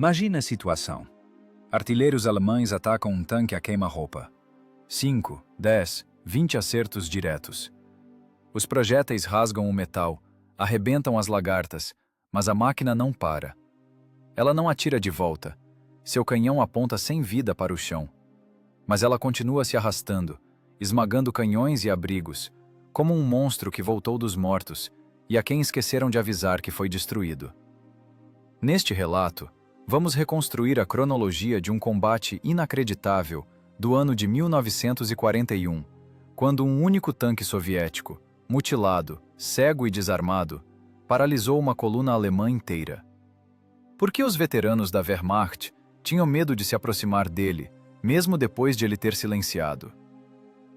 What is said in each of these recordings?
Imagina a situação. Artilheiros alemães atacam um tanque a queima-roupa. 5, 10, 20 acertos diretos. Os projéteis rasgam o metal, arrebentam as lagartas, mas a máquina não para. Ela não atira de volta. Seu canhão aponta sem vida para o chão. Mas ela continua se arrastando, esmagando canhões e abrigos, como um monstro que voltou dos mortos e a quem esqueceram de avisar que foi destruído. Neste relato, vamos reconstruir a cronologia de um combate inacreditável do ano de 1941, quando um único tanque soviético, mutilado, cego e desarmado, paralisou uma coluna alemã inteira. Por que os veteranos da Wehrmacht tinham medo de se aproximar dele, mesmo depois de ele ter silenciado?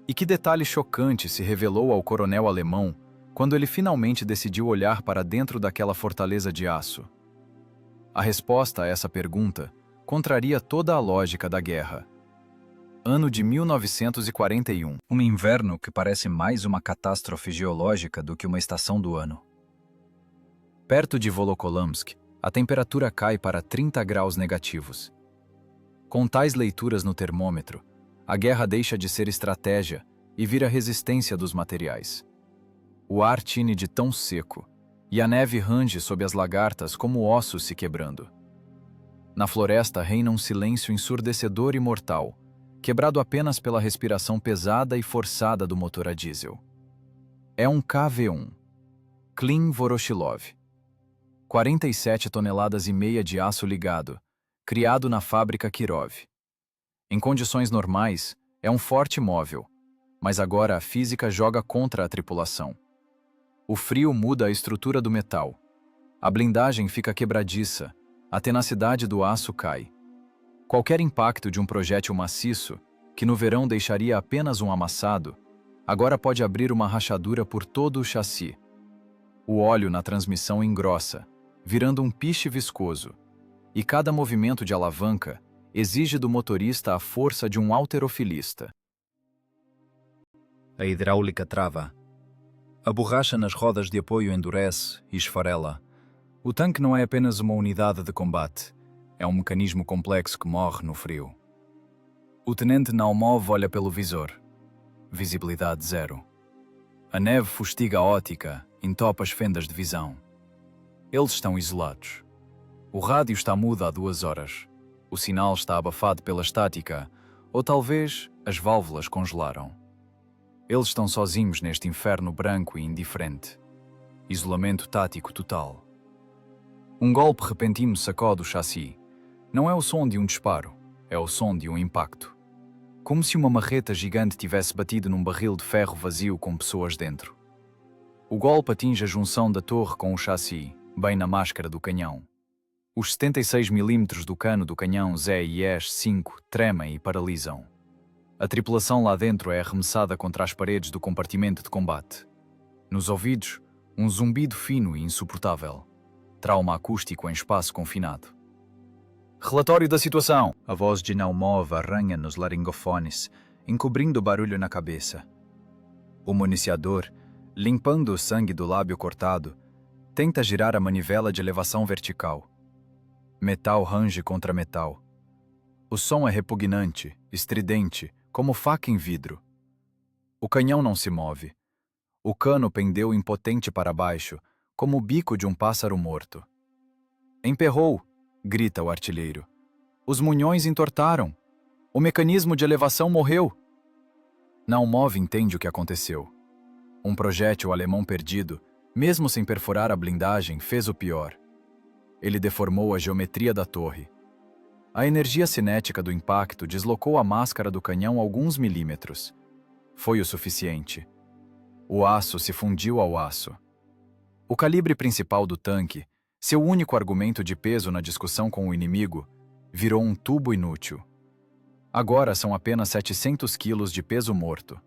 E que detalhe chocante se revelou ao coronel alemão quando ele finalmente decidiu olhar para dentro daquela fortaleza de aço? A resposta a essa pergunta contraria toda a lógica da guerra. Ano de 1941. Um inverno que parece mais uma catástrofe geológica do que uma estação do ano. Perto de Volokholamsk, a temperatura cai para 30 graus negativos. Com tais leituras no termômetro, a guerra deixa de ser estratégia e vira resistência dos materiais. O ar tine de tão seco, e a neve range sob as lagartas como ossos se quebrando. Na floresta reina um silêncio ensurdecedor e mortal, quebrado apenas pela respiração pesada e forçada do motor a diesel. É um KV-1, Klin Voroshilov. 47 toneladas e meia de aço ligado, criado na fábrica Kirov. Em condições normais, é um forte móvel, mas agora a física joga contra a tripulação. O frio muda a estrutura do metal. A blindagem fica quebradiça, a tenacidade do aço cai. Qualquer impacto de um projétil maciço, que no verão deixaria apenas um amassado, agora pode abrir uma rachadura por todo o chassi. O óleo na transmissão engrossa, virando um piche viscoso, e cada movimento de alavanca exige do motorista a força de um halterofilista. A hidráulica trava. A borracha nas rodas de apoio endurece e esfarela. O tanque não é apenas uma unidade de combate, é um mecanismo complexo que morre no frio. O tenente Naumov olha pelo visor. Visibilidade zero. A neve fustiga a ótica, entopa as fendas de visão. Eles estão isolados. O rádio está mudo há 2 horas. O sinal está abafado pela estática, ou talvez as válvulas congelaram. Eles estão sozinhos neste inferno branco e indiferente. Isolamento tático total. Um golpe repentino sacode o chassi. Não é o som de um disparo, é o som de um impacto. Como se uma marreta gigante tivesse batido num barril de ferro vazio com pessoas dentro. O golpe atinge a junção da torre com o chassi, bem na máscara do canhão. Os 76 mm do cano do canhão ZIS-5 tremem e paralisam. A tripulação lá dentro é arremessada contra as paredes do compartimento de combate. Nos ouvidos, um zumbido fino e insuportável. Trauma acústico em espaço confinado. Relatório da situação! A voz de Naumov arranha nos laringofones, encobrindo o barulho na cabeça. O municiador, limpando o sangue do lábio cortado, tenta girar a manivela de elevação vertical. Metal range contra metal. O som é repugnante, estridente, como faca em vidro. O canhão não se move. O cano pendeu impotente para baixo, como o bico de um pássaro morto. Emperrou, grita o artilheiro. Os munhões entortaram. O mecanismo de elevação morreu. Naumov entende o que aconteceu. Um projétil alemão perdido, mesmo sem perfurar a blindagem, fez o pior. Ele deformou a geometria da torre. A energia cinética do impacto deslocou a máscara do canhão alguns milímetros. Foi o suficiente. O aço se fundiu ao aço. O calibre principal do tanque, seu único argumento de peso na discussão com o inimigo, virou um tubo inútil. Agora são apenas 700 quilos de peso morto.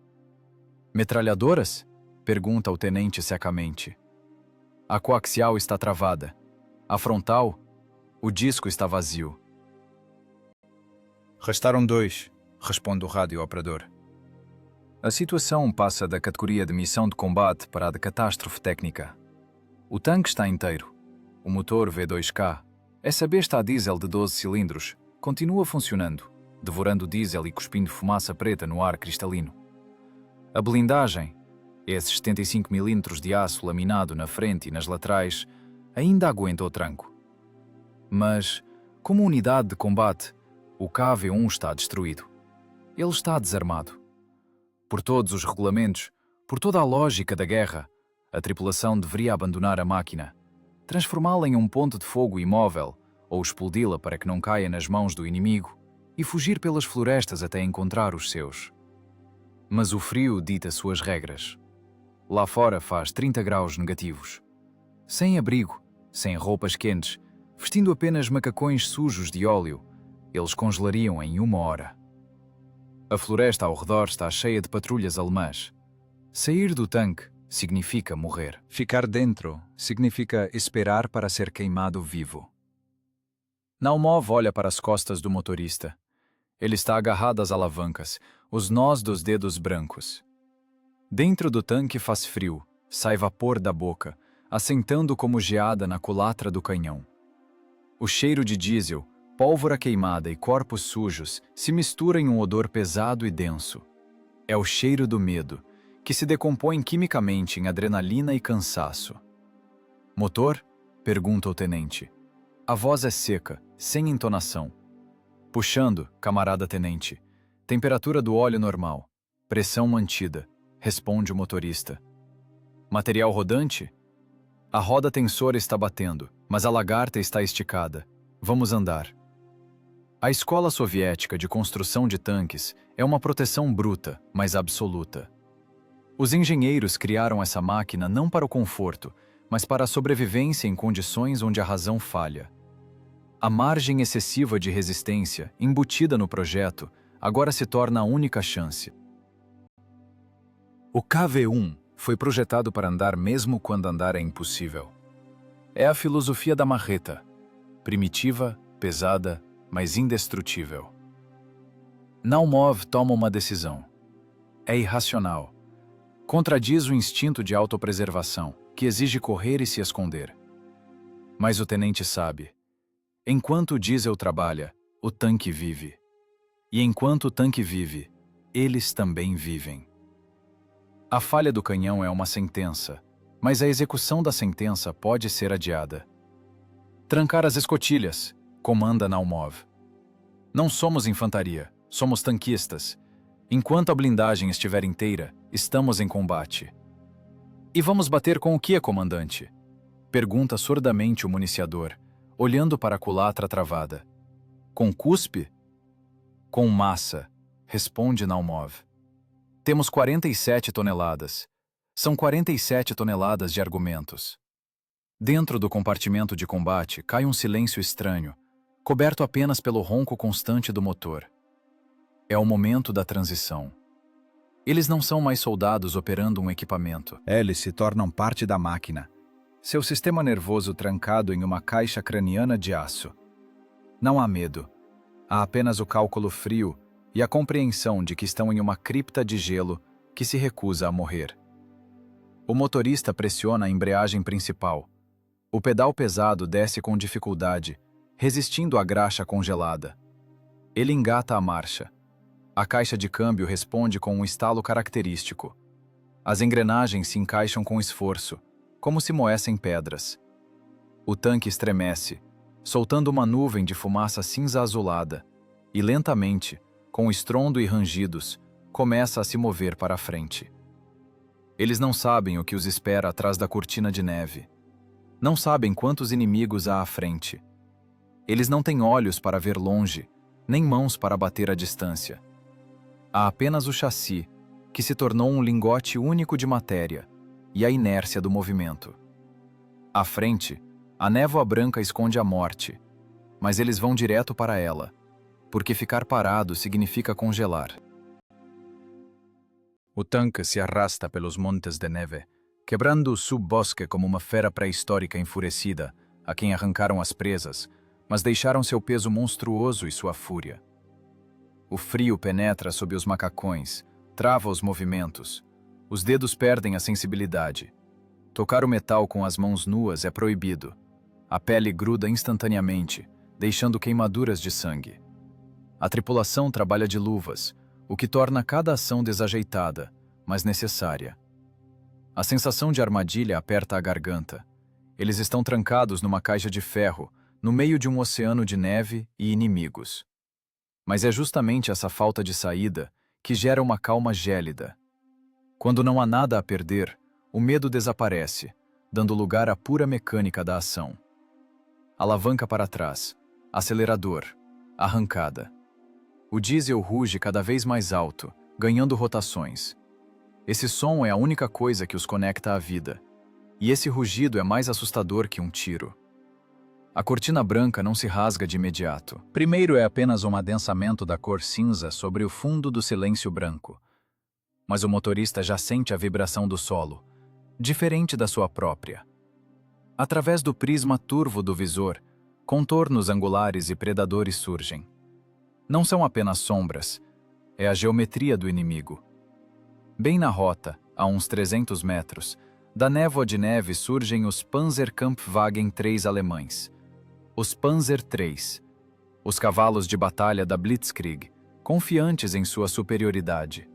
Metralhadoras? Pergunta o tenente secamente. A coaxial está travada. A frontal? O disco está vazio. Restaram 2, responde o rádio-operador. A situação passa da categoria de missão de combate para a de catástrofe técnica. O tanque está inteiro. O motor V2K Essa besta a diesel de 12 cilindros continua funcionando, devorando diesel e cuspindo fumaça preta no ar cristalino. A blindagem, esses 75 mm de aço laminado na frente e nas laterais, ainda aguenta o tranco. Mas, como unidade de combate, o KV-1 está destruído. Ele está desarmado. Por todos os regulamentos, por toda a lógica da guerra, a tripulação deveria abandonar a máquina, transformá-la em um ponto de fogo imóvel ou explodi-la para que não caia nas mãos do inimigo e fugir pelas florestas até encontrar os seus. Mas o frio dita suas regras. Lá fora faz 30 graus negativos. Sem abrigo, sem roupas quentes, vestindo apenas macacões sujos de óleo, eles congelariam em 1 hora. A floresta ao redor está cheia de patrulhas alemãs. Sair do tanque significa morrer. Ficar dentro significa esperar para ser queimado vivo. Naumov olha para as costas do motorista. Ele está agarrado às alavancas, os nós dos dedos brancos. Dentro do tanque faz frio, sai vapor da boca, assentando como geada na culatra do canhão. O cheiro de diesel, pólvora queimada e corpos sujos se mistura em um odor pesado e denso. É o cheiro do medo, que se decompõe quimicamente em adrenalina e cansaço. Motor? Pergunta o tenente. A voz é seca, sem entonação. Puxando, camarada tenente. Temperatura do óleo normal. Pressão mantida, responde o motorista. Material rodante? A roda tensora está batendo, mas a lagarta está esticada. Vamos andar. A escola soviética de construção de tanques é uma proteção bruta, mas absoluta. Os engenheiros criaram essa máquina não para o conforto, mas para a sobrevivência em condições onde a razão falha. A margem excessiva de resistência, embutida no projeto, agora se torna a única chance. O KV-1 foi projetado para andar mesmo quando andar é impossível. É a filosofia da marreta, primitiva, pesada, mas indestrutível. Naumov toma uma decisão. É irracional. Contradiz o instinto de autopreservação, que exige correr e se esconder. Mas o tenente sabe. Enquanto o diesel trabalha, o tanque vive. E enquanto o tanque vive, eles também vivem. A falha do canhão é uma sentença, mas a execução da sentença pode ser adiada. Trancar as escotilhas, comanda Naumov. Não somos infantaria, somos tanquistas. Enquanto a blindagem estiver inteira, estamos em combate. E vamos bater com o que, comandante? Pergunta surdamente o municiador, olhando para a culatra travada. Com cuspe? Com massa, responde Naumov. Temos 47 toneladas. São 47 toneladas de argumentos. Dentro do compartimento de combate cai um silêncio estranho, coberto apenas pelo ronco constante do motor. É o momento da transição. Eles não são mais soldados operando um equipamento. Eles se tornam parte da máquina. Seu sistema nervoso trancado em uma caixa craniana de aço. Não há medo. Há apenas o cálculo frio e a compreensão de que estão em uma cripta de gelo que se recusa a morrer. O motorista pressiona a embreagem principal. O pedal pesado desce com dificuldade, resistindo à graxa congelada. Ele engata a marcha. A caixa de câmbio responde com um estalo característico. As engrenagens se encaixam com esforço, como se moessem pedras. O tanque estremece, soltando uma nuvem de fumaça cinza azulada, e lentamente, com estrondo e rangidos, começa a se mover para a frente. Eles não sabem o que os espera atrás da cortina de neve. Não sabem quantos inimigos há à frente. Eles não têm olhos para ver longe, nem mãos para bater à distância. Há apenas o chassi, que se tornou um lingote único de matéria, e a inércia do movimento. À frente, a névoa branca esconde a morte, mas eles vão direto para ela, porque ficar parado significa congelar. O tanque se arrasta pelos montes de neve, quebrando o subbosque como uma fera pré-histórica enfurecida, a quem arrancaram as presas, mas deixaram seu peso monstruoso e sua fúria. O frio penetra sob os macacões, trava os movimentos. Os dedos perdem a sensibilidade. Tocar o metal com as mãos nuas é proibido. A pele gruda instantaneamente, deixando queimaduras de sangue. A tripulação trabalha de luvas, o que torna cada ação desajeitada, mas necessária. A sensação de armadilha aperta a garganta. Eles estão trancados numa caixa de ferro, no meio de um oceano de neve e inimigos. Mas é justamente essa falta de saída que gera uma calma gélida. Quando não há nada a perder, o medo desaparece, dando lugar à pura mecânica da ação. Alavanca para trás, acelerador, arrancada. O diesel ruge cada vez mais alto, ganhando rotações. Esse som é a única coisa que os conecta à vida, e esse rugido é mais assustador que um tiro. A cortina branca não se rasga de imediato. Primeiro é apenas um adensamento da cor cinza sobre o fundo do silêncio branco. Mas o motorista já sente a vibração do solo, diferente da sua própria. Através do prisma turvo do visor, contornos angulares e predadores surgem. Não são apenas sombras, é a geometria do inimigo. Bem na rota, a uns 300 metros, da névoa de neve surgem os Panzerkampfwagen 3 alemães. Os Panzer III, os cavalos de batalha da Blitzkrieg, confiantes em sua superioridade.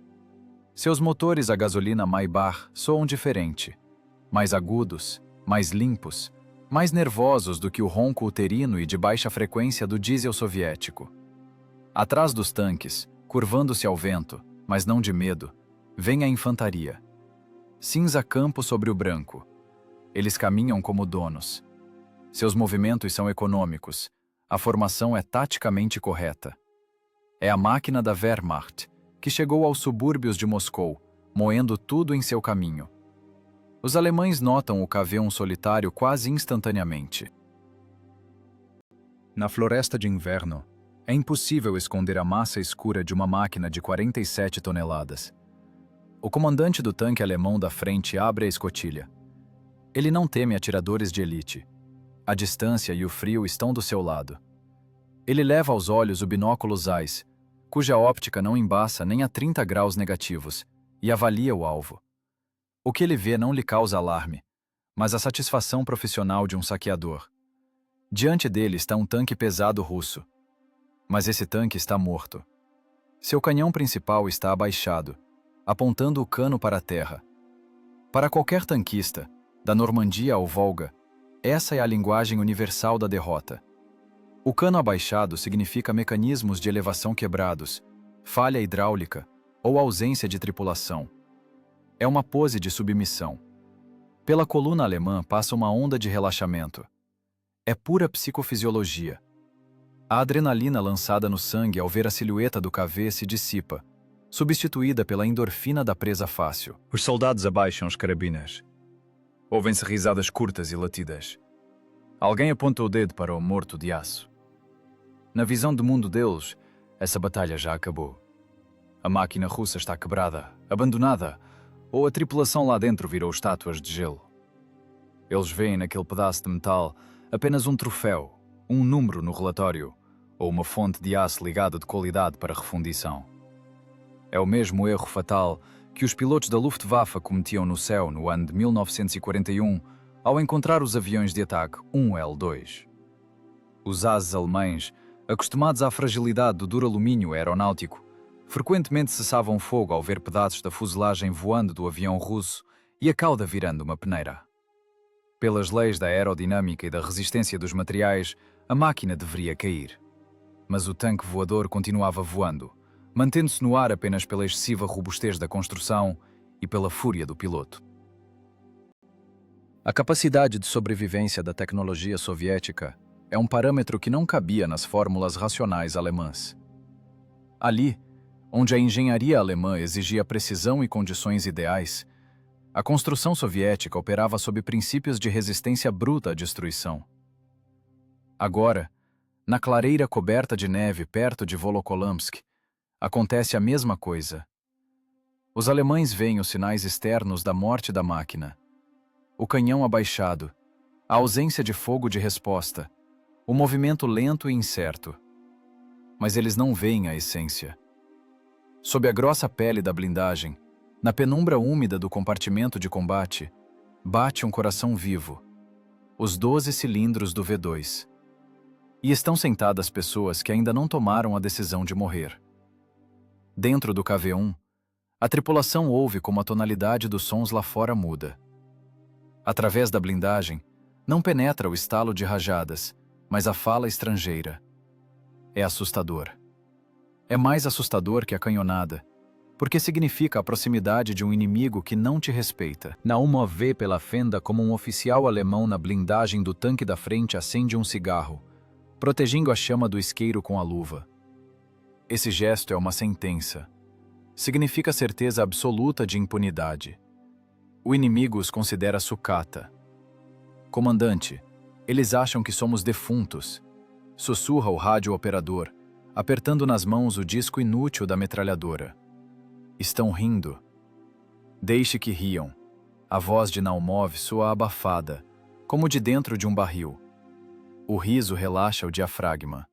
Seus motores a gasolina Maybach soam diferente, mais agudos, mais limpos, mais nervosos do que o ronco uterino e de baixa frequência do diesel soviético. Atrás dos tanques, curvando-se ao vento, mas não de medo, vem a infantaria. Cinza campo sobre o branco. Eles caminham como donos. Seus movimentos são econômicos. A formação é taticamente correta. É a máquina da Wehrmacht, que chegou aos subúrbios de Moscou, moendo tudo em seu caminho. Os alemães notam o K-1 solitário quase instantaneamente. Na floresta de inverno, é impossível esconder a massa escura de uma máquina de 47 toneladas. O comandante do tanque alemão da frente abre a escotilha. Ele não teme atiradores de elite. A distância e o frio estão do seu lado. Ele leva aos olhos o binóculo Zeiss, cuja óptica não embaça nem a 30 graus negativos, e avalia o alvo. O que ele vê não lhe causa alarme, mas a satisfação profissional de um saqueador. Diante dele está um tanque pesado russo. Mas esse tanque está morto. Seu canhão principal está abaixado, apontando o cano para a terra. Para qualquer tanquista, da Normandia ao Volga, essa é a linguagem universal da derrota. O cano abaixado significa mecanismos de elevação quebrados, falha hidráulica ou ausência de tripulação. É uma pose de submissão. Pela coluna alemã passa uma onda de relaxamento. É pura psicofisiologia. A adrenalina lançada no sangue ao ver a silhueta do KV se dissipa, substituída pela endorfina da presa fácil. Os soldados abaixam os carabinas. Ouvem-se risadas curtas e latidas. Alguém aponta o dedo para o morto de aço. Na visão do mundo deles, essa batalha já acabou. A máquina russa está quebrada, abandonada, ou a tripulação lá dentro virou estátuas de gelo. Eles veem naquele pedaço de metal apenas um troféu, um número no relatório, ou uma fonte de aço ligada de qualidade para refundição. É o mesmo erro fatal que os pilotos da Luftwaffe cometiam no céu no ano de 1941 ao encontrar os aviões de ataque 1L2. Os ases alemães, acostumados à fragilidade do duralumínio aeronáutico, frequentemente cessavam fogo ao ver pedaços da fuselagem voando do avião russo e a cauda virando uma peneira. Pelas leis da aerodinâmica e da resistência dos materiais, a máquina deveria cair. Mas o tanque voador continuava voando, mantendo-se no ar apenas pela excessiva robustez da construção e pela fúria do piloto. A capacidade de sobrevivência da tecnologia soviética é um parâmetro que não cabia nas fórmulas racionais alemãs. Ali, onde a engenharia alemã exigia precisão e condições ideais, a construção soviética operava sob princípios de resistência bruta à destruição. Agora, na clareira coberta de neve perto de Volokolamsk, acontece a mesma coisa. Os alemães veem os sinais externos da morte da máquina. O canhão abaixado, a ausência de fogo de resposta, o movimento lento e incerto. Mas eles não veem a essência. Sob a grossa pele da blindagem, na penumbra úmida do compartimento de combate, bate um coração vivo. os 12 cilindros do V2. E estão sentadas pessoas que ainda não tomaram a decisão de morrer. Dentro do KV-1, a tripulação ouve como a tonalidade dos sons lá fora muda. Através da blindagem, não penetra o estalo de rajadas, mas a fala estrangeira. É assustador. É mais assustador que a canhonada, porque significa a proximidade de um inimigo que não te respeita. Nauma vê pela fenda como um oficial alemão na blindagem do tanque da frente acende um cigarro, protegendo a chama do isqueiro com a luva. Esse gesto é uma sentença. Significa certeza absoluta de impunidade. O inimigo os considera sucata. Comandante, eles acham que somos defuntos. Sussurra o rádio operador, apertando nas mãos o disco inútil da metralhadora. Estão rindo. Deixe que riam. A voz de Naumov soa abafada, como de dentro de um barril. O riso relaxa o diafragma.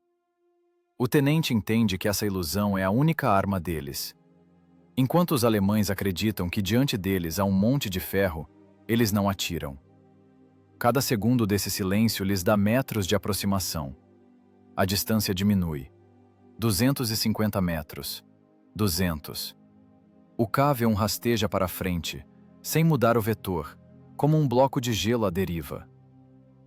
O tenente entende que essa ilusão é a única arma deles. Enquanto os alemães acreditam que diante deles há um monte de ferro, eles não atiram. Cada segundo desse silêncio lhes dá metros de aproximação. A distância diminui. 250 metros. 200. O KV-1 rasteja para frente, sem mudar o vetor, como um bloco de gelo à deriva.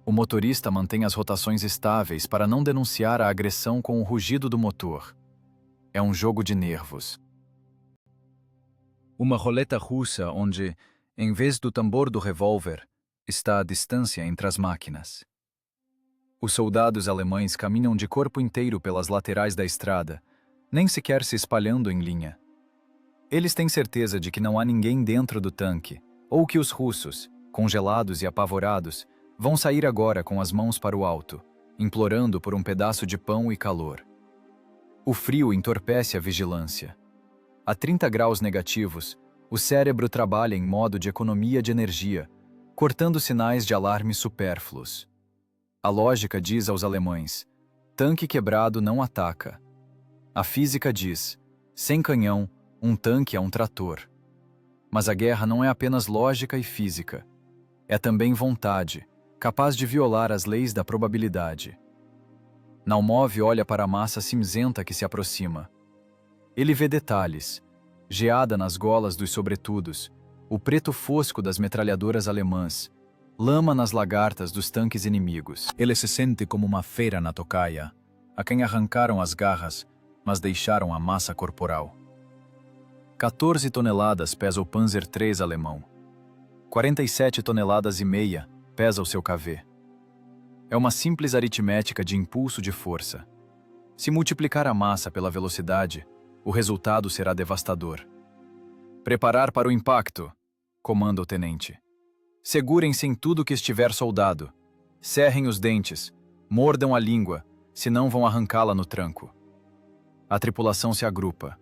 O motorista mantém as rotações estáveis para não denunciar a agressão com o rugido do motor. É um jogo de nervos. Uma roleta russa onde, em vez do tambor do revólver, está a distância entre as máquinas. Os soldados alemães caminham de corpo inteiro pelas laterais da estrada, nem sequer se espalhando em linha. Eles têm certeza de que não há ninguém dentro do tanque, ou que os russos, congelados e apavorados, vão sair agora com as mãos para o alto, implorando por um pedaço de pão e calor. O frio entorpece a vigilância. A 30 graus negativos, o cérebro trabalha em modo de economia de energia, cortando sinais de alarme supérfluos. A lógica diz aos alemães: tanque quebrado não ataca. A física diz: sem canhão, um tanque é um trator. Mas a guerra não é apenas lógica e física. É também vontade, capaz de violar as leis da probabilidade. Naumov olha para a massa cinzenta que se aproxima. Ele vê detalhes: geada nas golas dos sobretudos, o preto fosco das metralhadoras alemãs, lama nas lagartas dos tanques inimigos. Ele se sente como uma fera na tocaia, a quem arrancaram as garras, mas deixaram a massa corporal. 14 toneladas pesa o Panzer III alemão. 47 toneladas e meia pesa o seu KV. É uma simples aritmética de impulso de força. Se multiplicar a massa pela velocidade, o resultado será devastador. Preparar para o impacto, comanda o tenente. Segurem-se em tudo que estiver soldado. Cerrem os dentes, mordam a língua, senão vão arrancá-la no tranco. A tripulação se agrupa.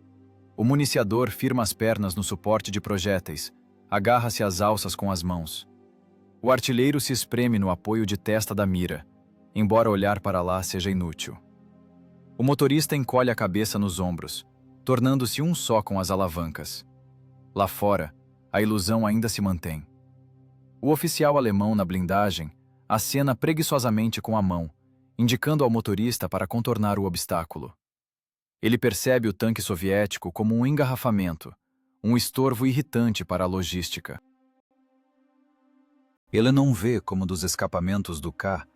O municiador firma as pernas no suporte de projéteis, agarra-se às alças com as mãos. O artilheiro se espreme no apoio de testa da mira, embora olhar para lá seja inútil. O motorista encolhe a cabeça nos ombros, tornando-se um só com as alavancas. Lá fora, a ilusão ainda se mantém. O oficial alemão na blindagem acena preguiçosamente com a mão, indicando ao motorista para contornar o obstáculo. Ele percebe o tanque soviético como um engarrafamento, um estorvo irritante para a logística. Ele não vê como dos escapamentos do K,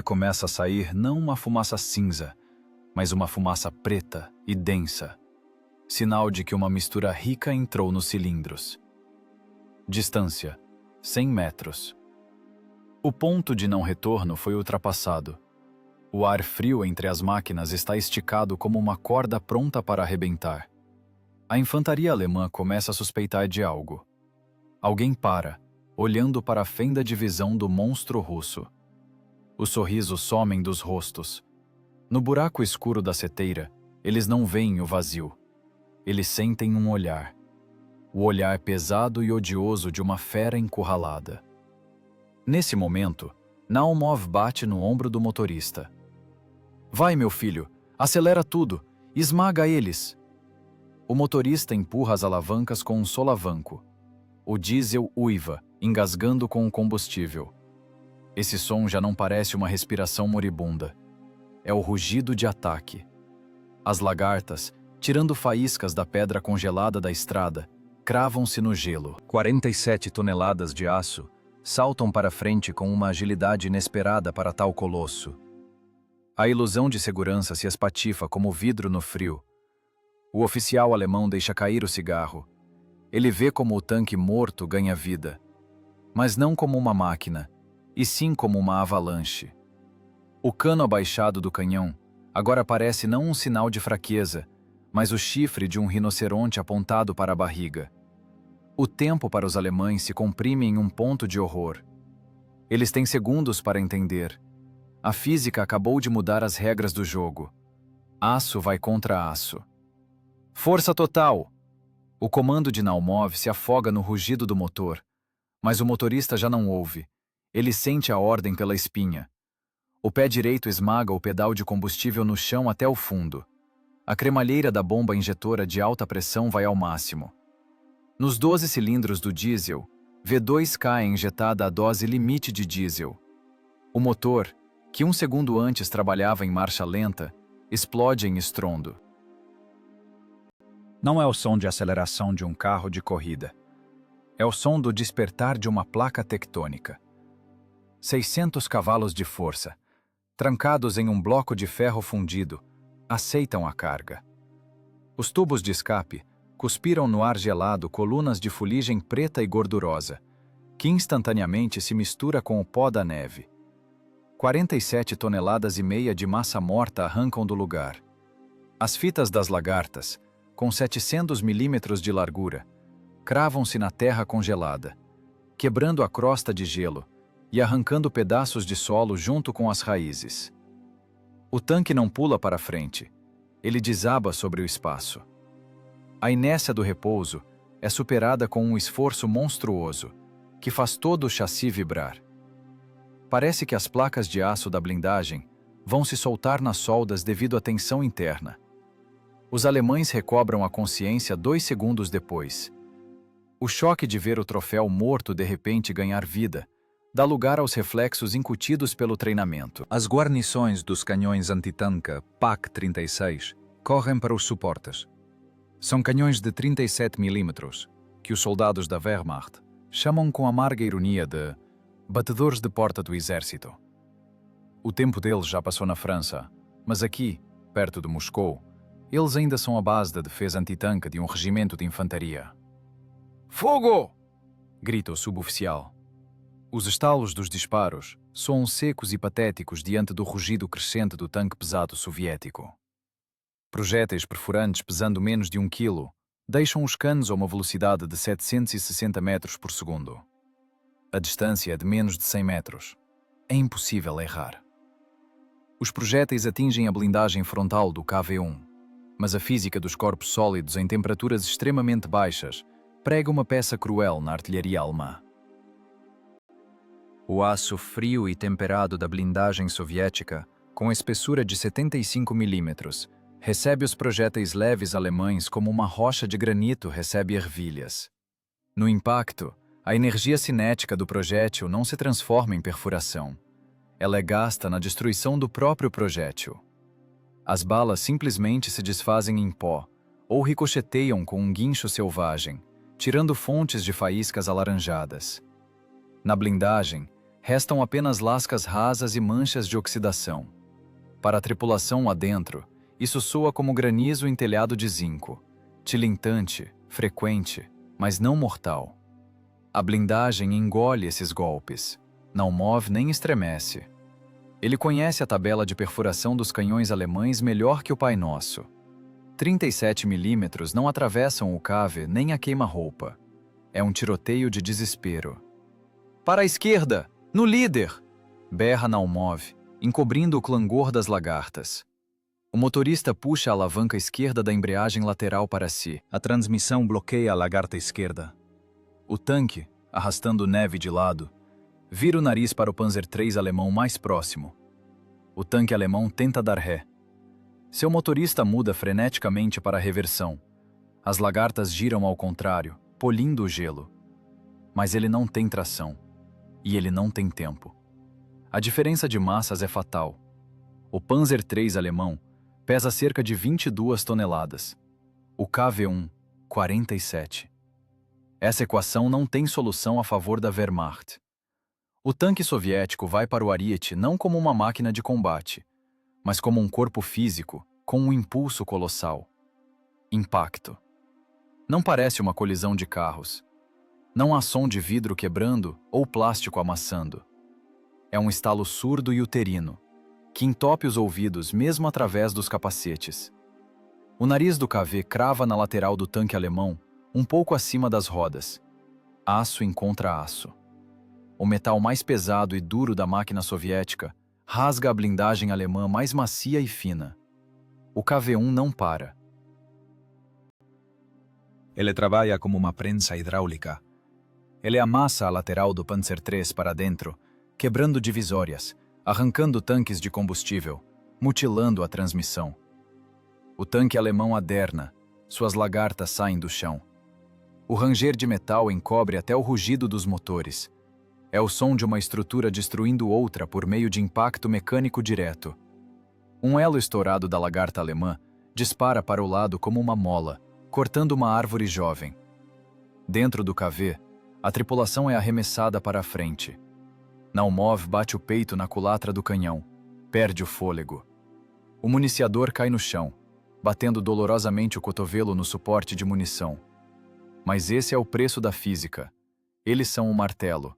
começa a sair não uma fumaça cinza, mas uma fumaça preta e densa, sinal de que uma mistura rica entrou nos cilindros. Distância: 100 metros. O ponto de não retorno foi ultrapassado. O ar frio entre as máquinas está esticado como uma corda pronta para arrebentar. A infantaria alemã começa a suspeitar de algo. Alguém para, olhando para a fenda de visão do monstro russo. Os sorrisos somem dos rostos. No buraco escuro da seteira, eles não veem o vazio. Eles sentem um olhar. O olhar pesado e odioso de uma fera encurralada. Nesse momento, Naumov bate no ombro do motorista. Vai, meu filho, acelera tudo, esmaga eles. O motorista empurra as alavancas com um solavanco. O diesel uiva, engasgando com o combustível. Esse som já não parece uma respiração moribunda. É o rugido de ataque. As lagartas, tirando faíscas da pedra congelada da estrada, cravam-se no gelo. 47 toneladas de aço saltam para frente com uma agilidade inesperada para tal colosso. A ilusão de segurança se espatifa como vidro no frio. O oficial alemão deixa cair o cigarro. Ele vê como o tanque morto ganha vida, mas não como uma máquina, e sim como uma avalanche. O cano abaixado do canhão agora parece não um sinal de fraqueza, mas o chifre de um rinoceronte apontado para a barriga. O tempo para os alemães se comprime em um ponto de horror. Eles têm segundos para entender. A física acabou de mudar as regras do jogo. Aço vai contra aço. Força total! O comando de Naumov se afoga no rugido do motor, mas o motorista já não ouve. Ele sente a ordem pela espinha. O pé direito esmaga o pedal de combustível no chão até o fundo. A cremalheira da bomba injetora de alta pressão vai ao máximo. Nos 12 cilindros do diesel, V2K é injetada a dose limite de diesel. O motor, que um segundo antes trabalhava em marcha lenta, explode em estrondo. Não é o som de aceleração de um carro de corrida. É o som do despertar de uma placa tectônica. 600 cavalos de força, trancados em um bloco de ferro fundido, aceitam a carga. Os tubos de escape cuspiram no ar gelado colunas de fuligem preta e gordurosa, que instantaneamente se mistura com o pó da neve. 47 toneladas e meia de massa morta arrancam do lugar. As fitas das lagartas, com 700 milímetros de largura, cravam-se na terra congelada, quebrando a crosta de gelo e arrancando pedaços de solo junto com as raízes. O tanque não pula para frente, ele desaba sobre o espaço. A inércia do repouso é superada com um esforço monstruoso, que faz todo o chassi vibrar. Parece que as placas de aço da blindagem vão se soltar nas soldas devido à tensão interna. Os alemães recobram a consciência 2 segundos depois. O choque de ver o troféu morto de repente ganhar vida dá lugar aos reflexos incutidos pelo treinamento. As guarnições dos canhões antitanque PaK-36 correm para os suportes. São canhões de 37 mm, que os soldados da Wehrmacht chamam com amarga ironia de batedores de porta do exército. O tempo deles já passou na França, mas aqui, perto de Moscou, eles ainda são a base da defesa antitanque de um regimento de infantaria. Fogo! Grita o suboficial. Os estalos dos disparos soam secos e patéticos diante do rugido crescente do tanque pesado soviético. Projéteis perfurantes pesando menos de 1 quilo deixam os canos a uma velocidade de 760 metros por segundo. A distância é de menos de 100 metros. É impossível errar. Os projéteis atingem a blindagem frontal do KV-1, mas a física dos corpos sólidos em temperaturas extremamente baixas prega uma peça cruel na artilharia alemã. O aço frio e temperado da blindagem soviética, com espessura de 75 mm, recebe os projéteis leves alemães como uma rocha de granito recebe ervilhas. No impacto, a energia cinética do projétil não se transforma em perfuração. Ela é gasta na destruição do próprio projétil. As balas simplesmente se desfazem em pó ou ricocheteiam com um guincho selvagem, tirando fontes de faíscas alaranjadas. Na blindagem, restam apenas lascas rasas e manchas de oxidação. Para a tripulação adentro, isso soa como granizo em telhado de zinco, tilintante, frequente, mas não mortal. A blindagem engole esses golpes. Naumov nem estremece. Ele conhece a tabela de perfuração dos canhões alemães melhor que o Pai Nosso. 37 mm não atravessam o cave nem a queima-roupa. É um tiroteio de desespero. Para a esquerda! No líder! Berra Naumov, encobrindo o clangor das lagartas. O motorista puxa a alavanca esquerda da embreagem lateral para si. A transmissão bloqueia a lagarta esquerda. O tanque, arrastando neve de lado, vira o nariz para o Panzer III alemão mais próximo. O tanque alemão tenta dar ré. Seu motorista muda freneticamente para a reversão. As lagartas giram ao contrário, polindo o gelo. Mas ele não tem tração. E ele não tem tempo. A diferença de massas é fatal. O Panzer III alemão pesa cerca de 22 toneladas. O KV-1, 47. Essa equação não tem solução a favor da Wehrmacht. O tanque soviético vai para o Ariete não como uma máquina de combate, mas como um corpo físico com um impulso colossal. Impacto. Não parece uma colisão de carros. Não há som de vidro quebrando ou plástico amassando. É um estalo surdo e uterino, que entope os ouvidos mesmo através dos capacetes. O nariz do KV crava na lateral do tanque alemão, um pouco acima das rodas. Aço encontra aço. O metal mais pesado e duro da máquina soviética rasga a blindagem alemã mais macia e fina. O KV-1 não para. Ele trabalha como uma prensa hidráulica. Ele amassa a lateral do Panzer III para dentro, quebrando divisórias, arrancando tanques de combustível, mutilando a transmissão. O tanque alemão aderna, suas lagartas saem do chão. O ranger de metal encobre até o rugido dos motores. É o som de uma estrutura destruindo outra por meio de impacto mecânico direto. Um elo estourado da lagarta alemã dispara para o lado como uma mola, cortando uma árvore jovem. Dentro do KV, a tripulação é arremessada para a frente. Naumov bate o peito na culatra do canhão, perde o fôlego. O municiador cai no chão, batendo dolorosamente o cotovelo no suporte de munição. Mas esse é o preço da física. Eles são o martelo.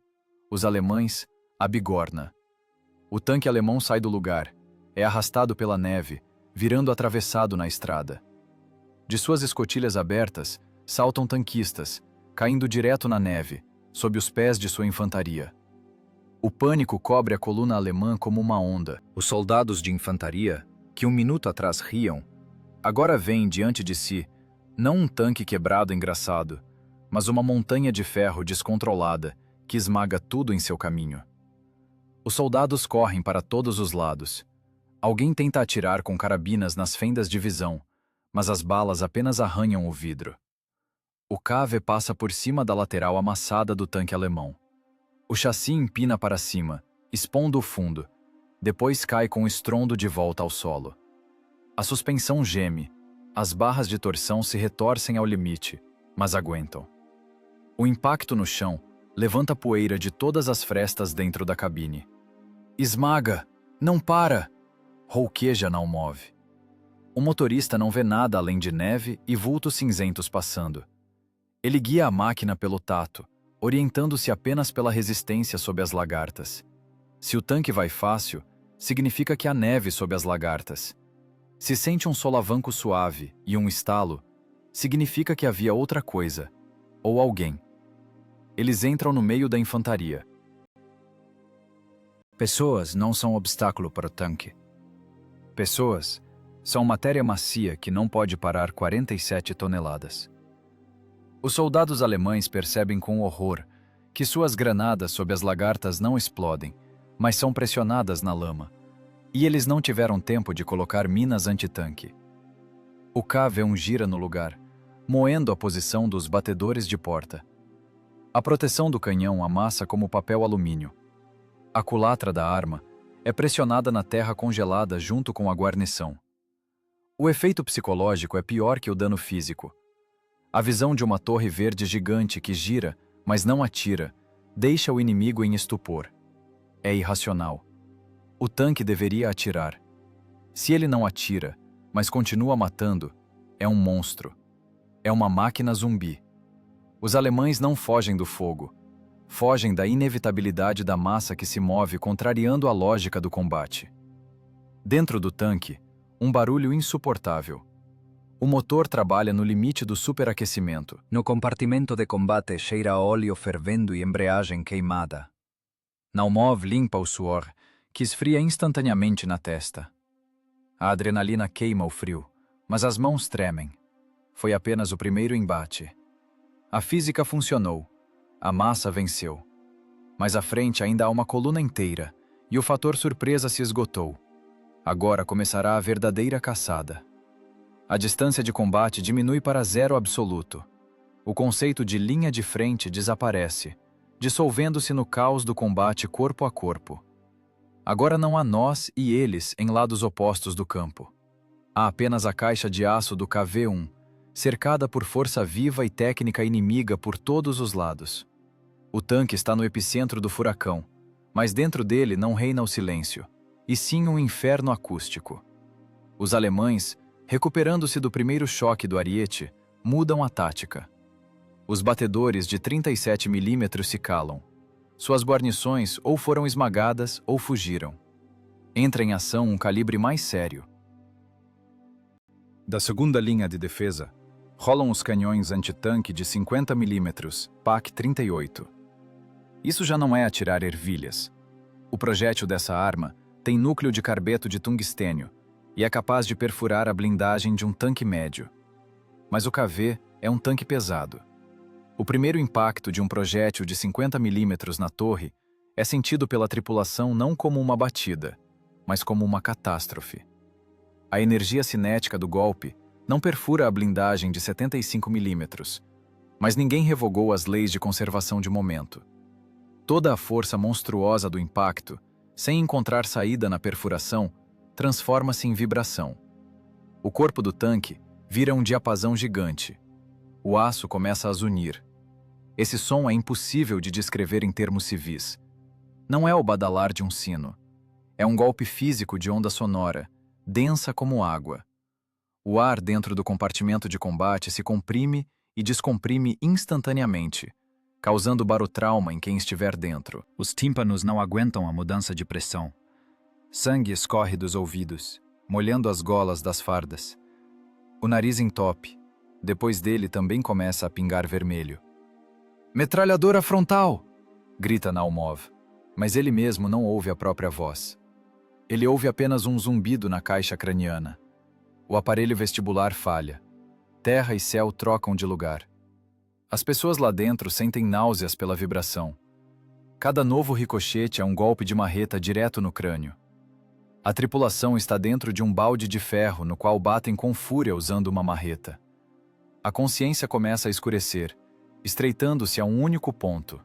Os alemães, a bigorna. O tanque alemão sai do lugar, é arrastado pela neve, virando atravessado na estrada. De suas escotilhas abertas, saltam tanquistas, caindo direto na neve, sob os pés de sua infantaria. O pânico cobre a coluna alemã como uma onda. Os soldados de infantaria, que um minuto atrás riam, agora veem diante de si, não um tanque quebrado engraçado, mas uma montanha de ferro descontrolada que esmaga tudo em seu caminho. Os soldados correm para todos os lados. Alguém tenta atirar com carabinas nas fendas de visão, mas as balas apenas arranham o vidro. O KV passa por cima da lateral amassada do tanque alemão. O chassi empina para cima, expondo o fundo, depois cai com estrondo de volta ao solo. A suspensão geme, as barras de torção se retorcem ao limite, mas aguentam. O impacto no chão levanta poeira de todas as frestas dentro da cabine. Esmaga! Não para! Rouqueja Naumov. O motorista não vê nada além de neve e vultos cinzentos passando. Ele guia a máquina pelo tato, orientando-se apenas pela resistência sob as lagartas. Se o tanque vai fácil, significa que há neve sob as lagartas. Se sente um solavanco suave e um estalo, significa que havia outra coisa, ou alguém. Eles entram no meio da infantaria. Pessoas não são obstáculo para o tanque. Pessoas são matéria macia que não pode parar 47 toneladas. Os soldados alemães percebem com horror que suas granadas sob as lagartas não explodem, mas são pressionadas na lama, e eles não tiveram tempo de colocar minas antitanque. O KV-1 gira no lugar, moendo a posição dos batedores de porta. A proteção do canhão amassa como papel alumínio. A culatra da arma é pressionada na terra congelada junto com a guarnição. O efeito psicológico é pior que o dano físico. A visão de uma torre verde gigante que gira, mas não atira, deixa o inimigo em estupor. É irracional. O tanque deveria atirar. Se ele não atira, mas continua matando, é um monstro. É uma máquina zumbi. Os alemães não fogem do fogo. Fogem da inevitabilidade da massa que se move contrariando a lógica do combate. Dentro do tanque, um barulho insuportável. O motor trabalha no limite do superaquecimento. No compartimento de combate cheira a óleo fervendo e embreagem queimada. Naumov limpa o suor, que esfria instantaneamente na testa. A adrenalina queima o frio, mas as mãos tremem. Foi apenas o primeiro embate. A física funcionou. A massa venceu. Mas à frente ainda há uma coluna inteira, e o fator surpresa se esgotou. Agora começará a verdadeira caçada. A distância de combate diminui para zero absoluto. O conceito de linha de frente desaparece, dissolvendo-se no caos do combate corpo a corpo. Agora não há nós e eles em lados opostos do campo. Há apenas a caixa de aço do KV-1, cercada por força viva e técnica inimiga por todos os lados. O tanque está no epicentro do furacão, mas dentro dele não reina o silêncio, e sim um inferno acústico. Os alemães, recuperando-se do primeiro choque do Ariete, mudam a tática. Os batedores de 37 mm se calam. Suas guarnições ou foram esmagadas ou fugiram. Entra em ação um calibre mais sério. Da segunda linha de defesa, rolam os canhões antitanque de 50 mm, PaK-38. Isso já não é atirar ervilhas. O projétil dessa arma tem núcleo de carbeto de tungstênio e é capaz de perfurar a blindagem de um tanque médio. Mas o KV é um tanque pesado. O primeiro impacto de um projétil de 50 mm na torre é sentido pela tripulação não como uma batida, mas como uma catástrofe. A energia cinética do golpe não perfura a blindagem de 75 mm, mas ninguém revogou as leis de conservação de momento. Toda a força monstruosa do impacto, sem encontrar saída na perfuração, transforma-se em vibração. O corpo do tanque vira um diapasão gigante. O aço começa a zunir. Esse som é impossível de descrever em termos civis. Não é o badalar de um sino. É um golpe físico de onda sonora, densa como água. O ar dentro do compartimento de combate se comprime e descomprime instantaneamente, causando barotrauma em quem estiver dentro. Os tímpanos não aguentam a mudança de pressão. Sangue escorre dos ouvidos, molhando as golas das fardas. O nariz entope. Depois dele também começa a pingar vermelho. "Metralhadora frontal!" grita Naumov, mas ele mesmo não ouve a própria voz. Ele ouve apenas um zumbido na caixa craniana. O aparelho vestibular falha. Terra e céu trocam de lugar. As pessoas lá dentro sentem náuseas pela vibração. Cada novo ricochete é um golpe de marreta direto no crânio. A tripulação está dentro de um balde de ferro no qual batem com fúria usando uma marreta. A consciência começa a escurecer, estreitando-se a um único ponto,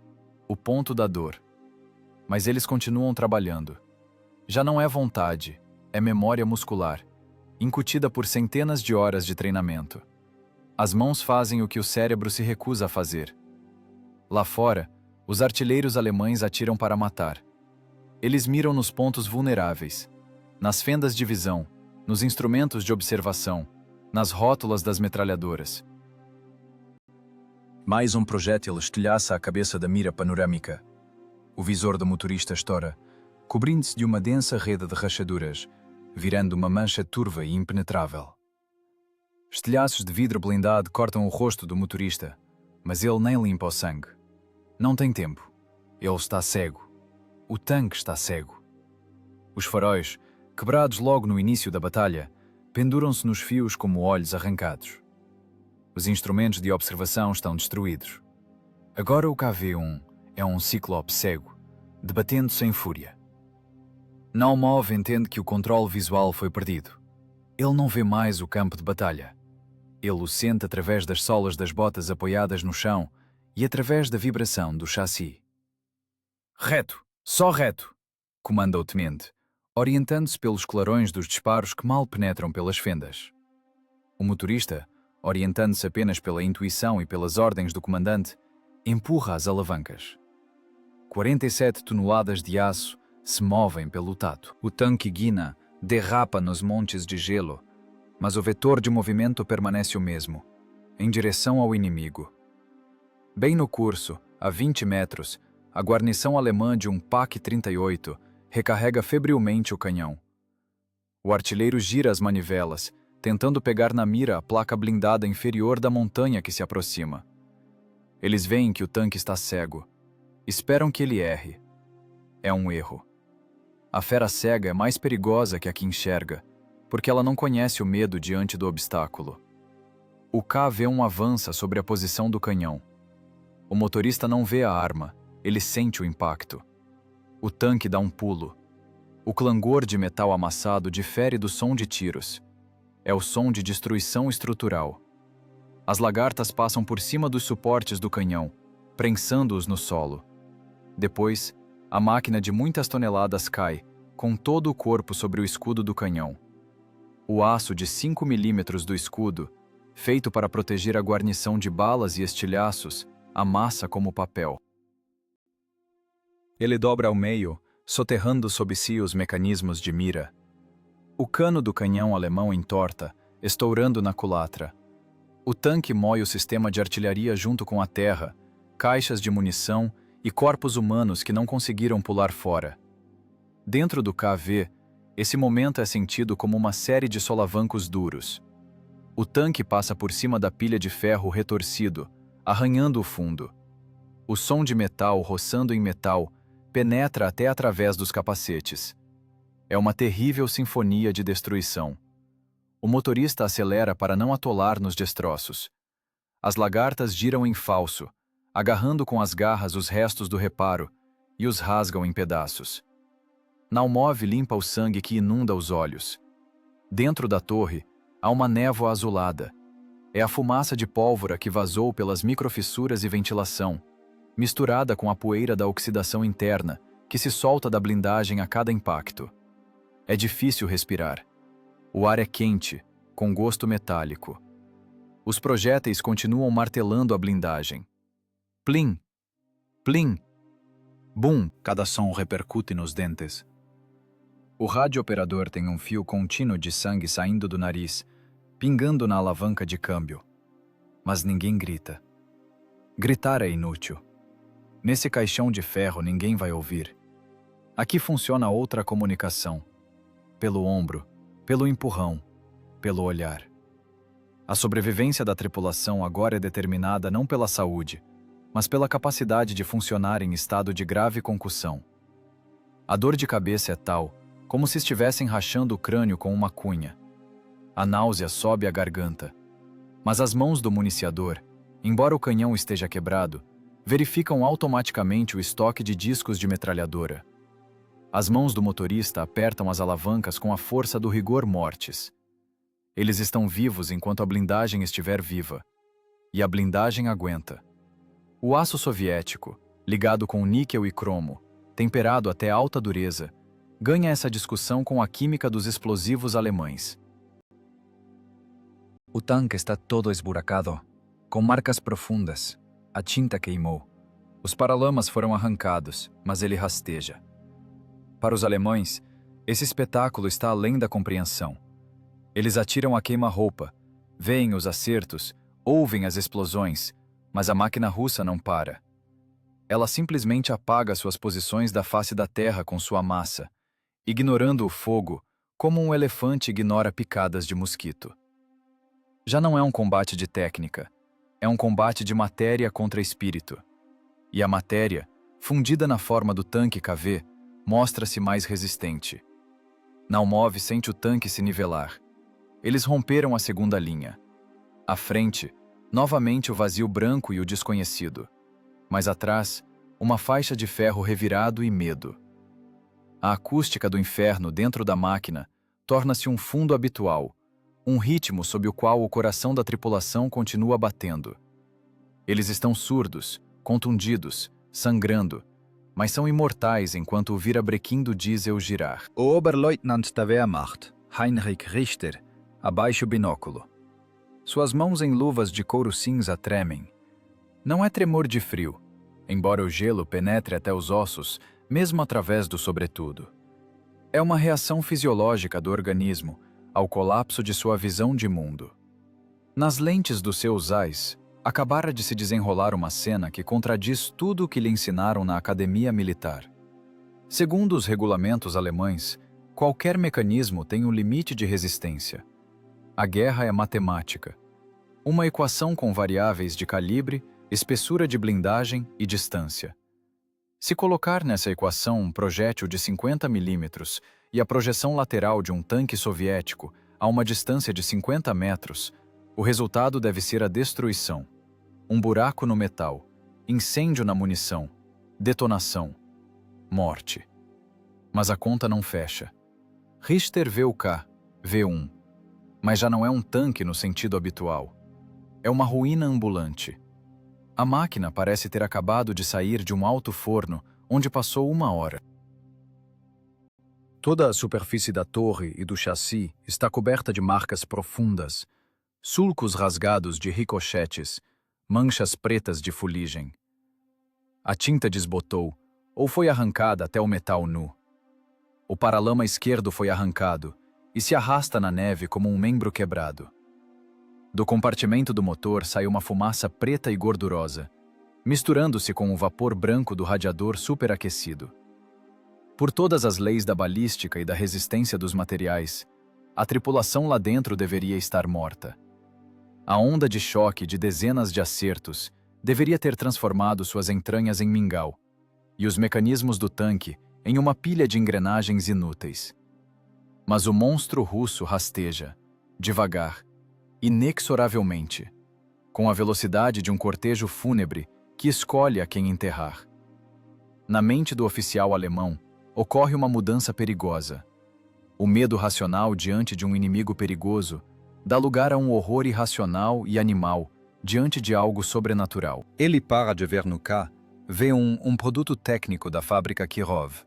o ponto da dor. Mas eles continuam trabalhando. Já não é vontade, é memória muscular, incutida por centenas de horas de treinamento. As mãos fazem o que o cérebro se recusa a fazer. Lá fora, os artilheiros alemães atiram para matar. Eles miram nos pontos vulneráveis, nas fendas de visão, nos instrumentos de observação, nas rótulas das metralhadoras. Mais um projétil estilhaça a cabeça da mira panorâmica. O visor do motorista estoura, cobrindo-se de uma densa rede de rachaduras, virando uma mancha turva e impenetrável. Estilhaços de vidro blindado cortam o rosto do motorista, mas ele nem limpa o sangue. Não tem tempo. Ele está cego. O tanque está cego. Os faróis, quebrados logo no início da batalha, penduram-se nos fios como olhos arrancados. Os instrumentos de observação estão destruídos. Agora o KV-1 é um ciclope cego, debatendo-se em fúria. Naumov entende que o controle visual foi perdido. Ele não vê mais o campo de batalha. Ele o sente através das solas das botas apoiadas no chão e através da vibração do chassi. "Reto! Só reto!" comanda o tenente, orientando-se pelos clarões dos disparos que mal penetram pelas fendas. O motorista, orientando-se apenas pela intuição e pelas ordens do comandante, empurra as alavancas. 47 toneladas de aço se movem pelo tato. O tanque guina, derrapa nos montes de gelo, mas o vetor de movimento permanece o mesmo, em direção ao inimigo. Bem no curso, a 20 metros, a guarnição alemã de um PaK-38 recarrega febrilmente o canhão. O artilheiro gira as manivelas, tentando pegar na mira a placa blindada inferior da montanha que se aproxima. Eles veem que o tanque está cego. Esperam que ele erre. É um erro. A fera cega é mais perigosa que a que enxerga, porque ela não conhece o medo diante do obstáculo. O KV-1 avança sobre a posição do canhão. O motorista não vê a arma, ele sente o impacto. O tanque dá um pulo. O clangor de metal amassado difere do som de tiros. É o som de destruição estrutural. As lagartas passam por cima dos suportes do canhão, prensando-os no solo. Depois, a máquina de muitas toneladas cai, com todo o corpo sobre o escudo do canhão. O aço de 5 milímetros do escudo, feito para proteger a guarnição de balas e estilhaços, amassa como papel. Ele dobra ao meio, soterrando sob si os mecanismos de mira. O cano do canhão alemão entorta, estourando na culatra. O tanque mói o sistema de artilharia junto com a terra, caixas de munição e corpos humanos que não conseguiram pular fora. Dentro do KV, esse momento é sentido como uma série de solavancos duros. O tanque passa por cima da pilha de ferro retorcido, arranhando o fundo. O som de metal roçando em metal penetra até através dos capacetes. É uma terrível sinfonia de destruição. O motorista acelera para não atolar nos destroços. As lagartas giram em falso, agarrando com as garras os restos do reparo, e os rasgam em pedaços. Naumov limpa o sangue que inunda os olhos. Dentro da torre, há uma névoa azulada. É a fumaça de pólvora que vazou pelas microfissuras e ventilação, misturada com a poeira da oxidação interna, que se solta da blindagem a cada impacto. É difícil respirar. O ar é quente, com gosto metálico. Os projéteis continuam martelando a blindagem. Plim! Plim! Bum! Cada som repercute nos dentes. O radiooperador tem um fio contínuo de sangue saindo do nariz, pingando na alavanca de câmbio. Mas ninguém grita. Gritar é inútil. Nesse caixão de ferro ninguém vai ouvir. Aqui funciona outra comunicação. Pelo ombro, pelo empurrão, pelo olhar. A sobrevivência da tripulação agora é determinada não pela saúde, mas pela capacidade de funcionar em estado de grave concussão. A dor de cabeça é tal, como se estivessem rachando o crânio com uma cunha. A náusea sobe a garganta. Mas as mãos do municiador, embora o canhão esteja quebrado, verificam automaticamente o estoque de discos de metralhadora. As mãos do motorista apertam as alavancas com a força do rigor mortis. Eles estão vivos enquanto a blindagem estiver viva. E a blindagem aguenta. O aço soviético, ligado com níquel e cromo, temperado até alta dureza, ganha essa discussão com a química dos explosivos alemães. O tanque está todo esburacado, com marcas profundas. A tinta queimou. Os paralamas foram arrancados, mas ele rasteja. Para os alemães, esse espetáculo está além da compreensão. Eles atiram a queima-roupa, veem os acertos, ouvem as explosões, mas a máquina russa não para. Ela simplesmente apaga suas posições da face da terra com sua massa, ignorando o fogo como um elefante ignora picadas de mosquito. Já não é um combate de técnica, é um combate de matéria contra espírito. E a matéria, fundida na forma do tanque KV, mostra-se mais resistente. Naumov sente o tanque se nivelar. Eles romperam a segunda linha. À frente, novamente o vazio branco e o desconhecido. Mas atrás, uma faixa de ferro revirado e medo. A acústica do inferno dentro da máquina torna-se um fundo habitual, um ritmo sob o qual o coração da tripulação continua batendo. Eles estão surdos, contundidos, sangrando, mas são imortais enquanto o virabrequim do diesel girar. O Oberleutnant da Wehrmacht, Heinrich Richter, abaixa o binóculo. Suas mãos em luvas de couro cinza tremem. Não é tremor de frio, embora o gelo penetre até os ossos, mesmo através do sobretudo. É uma reação fisiológica do organismo ao colapso de sua visão de mundo. Nas lentes dos seus ais, acabara de se desenrolar uma cena que contradiz tudo o que lhe ensinaram na academia militar. Segundo os regulamentos alemães, qualquer mecanismo tem um limite de resistência. A guerra é matemática. Uma equação com variáveis de calibre, espessura de blindagem e distância. Se colocar nessa equação um projétil de 50 milímetros e a projeção lateral de um tanque soviético a uma distância de 50 metros, o resultado deve ser a destruição. Um buraco no metal, incêndio na munição, detonação, morte. Mas a conta não fecha. Richter vê o K, V1, mas já não é um tanque no sentido habitual. É uma ruína ambulante. A máquina parece ter acabado de sair de um alto forno onde passou 1 hora. Toda a superfície da torre e do chassi está coberta de marcas profundas, sulcos rasgados de ricochetes, manchas pretas de fuligem. A tinta desbotou ou foi arrancada até o metal nu. O paralama esquerdo foi arrancado e se arrasta na neve como um membro quebrado. Do compartimento do motor sai uma fumaça preta e gordurosa, misturando-se com o vapor branco do radiador superaquecido. Por todas as leis da balística e da resistência dos materiais, a tripulação lá dentro deveria estar morta. A onda de choque de dezenas de acertos deveria ter transformado suas entranhas em mingau, e os mecanismos do tanque em uma pilha de engrenagens inúteis. Mas o monstro russo rasteja, devagar, inexoravelmente, com a velocidade de um cortejo fúnebre que escolhe a quem enterrar. Na mente do oficial alemão, ocorre uma mudança perigosa. O medo racional diante de um inimigo perigoso dá lugar a um horror irracional e animal diante de algo sobrenatural. Ele para de ver no K, vê um produto técnico da fábrica Kirov.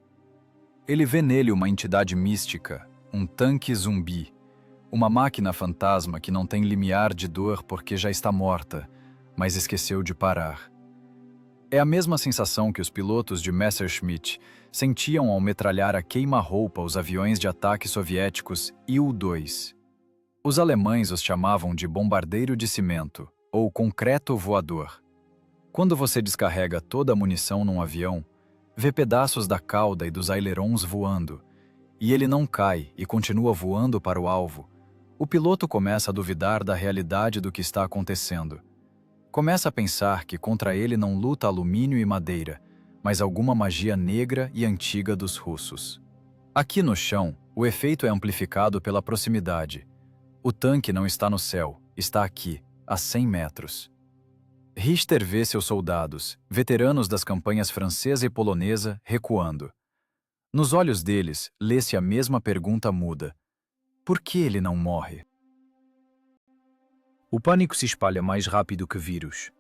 Ele vê nele uma entidade mística, um tanque zumbi, uma máquina fantasma que não tem limiar de dor porque já está morta, mas esqueceu de parar. É a mesma sensação que os pilotos de Messerschmitt sentiam ao metralhar a queima-roupa os aviões de ataque soviéticos Il-2. Os alemães os chamavam de bombardeiro de cimento, ou concreto voador. Quando você descarrega toda a munição num avião, vê pedaços da cauda e dos ailerons voando, e ele não cai e continua voando para o alvo, o piloto começa a duvidar da realidade do que está acontecendo. Começa a pensar que contra ele não luta alumínio e madeira, mas alguma magia negra e antiga dos russos. Aqui no chão, o efeito é amplificado pela proximidade. O tanque não está no céu, está aqui, a 100 metros. Richter vê seus soldados, veteranos das campanhas francesa e polonesa, recuando. Nos olhos deles, lê-se a mesma pergunta muda. Por que ele não morre? O pânico se espalha mais rápido que vírus.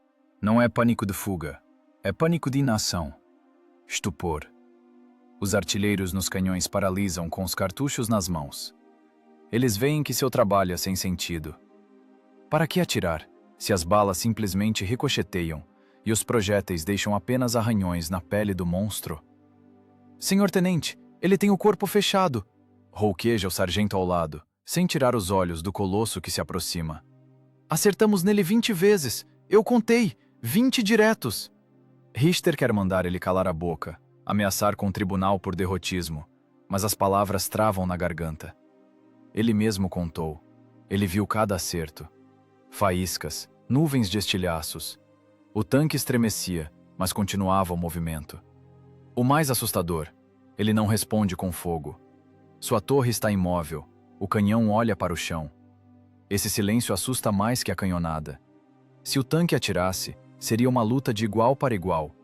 Não é pânico de fuga, é pânico de inação. Estupor. Os artilheiros nos canhões paralisam com os cartuchos nas mãos. Eles veem que seu trabalho é sem sentido. Para que atirar, se as balas simplesmente ricocheteiam e os projéteis deixam apenas arranhões na pele do monstro? Senhor Tenente, ele tem o corpo fechado! Rouqueja o sargento ao lado, sem tirar os olhos do colosso que se aproxima. Acertamos nele 20 vezes. Eu contei. 20 diretos. Richter quer mandar ele calar a boca, ameaçar com o tribunal por derrotismo, mas as palavras travam na garganta. Ele mesmo contou. Ele viu cada acerto. Faíscas, nuvens de estilhaços. O tanque estremecia, mas continuava o movimento. O mais assustador, ele não responde com fogo. Sua torre está imóvel. O canhão olha para o chão. Esse silêncio assusta mais que a canhonada. Se o tanque atirasse, seria uma luta de igual para igual.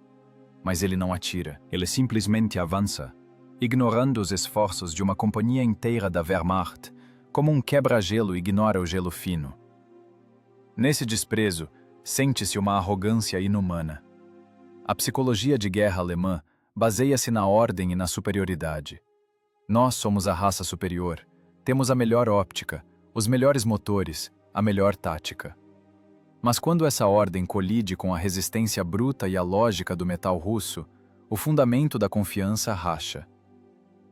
Mas ele não atira. Ele simplesmente avança, ignorando os esforços de uma companhia inteira da Wehrmacht, como um quebra-gelo ignora o gelo fino. Nesse desprezo, sente-se uma arrogância inumana. A psicologia de guerra alemã baseia-se na ordem e na superioridade. Nós somos a raça superior, temos a melhor óptica, os melhores motores, a melhor tática. Mas quando essa ordem colide com a resistência bruta e a lógica do metal russo, o fundamento da confiança racha.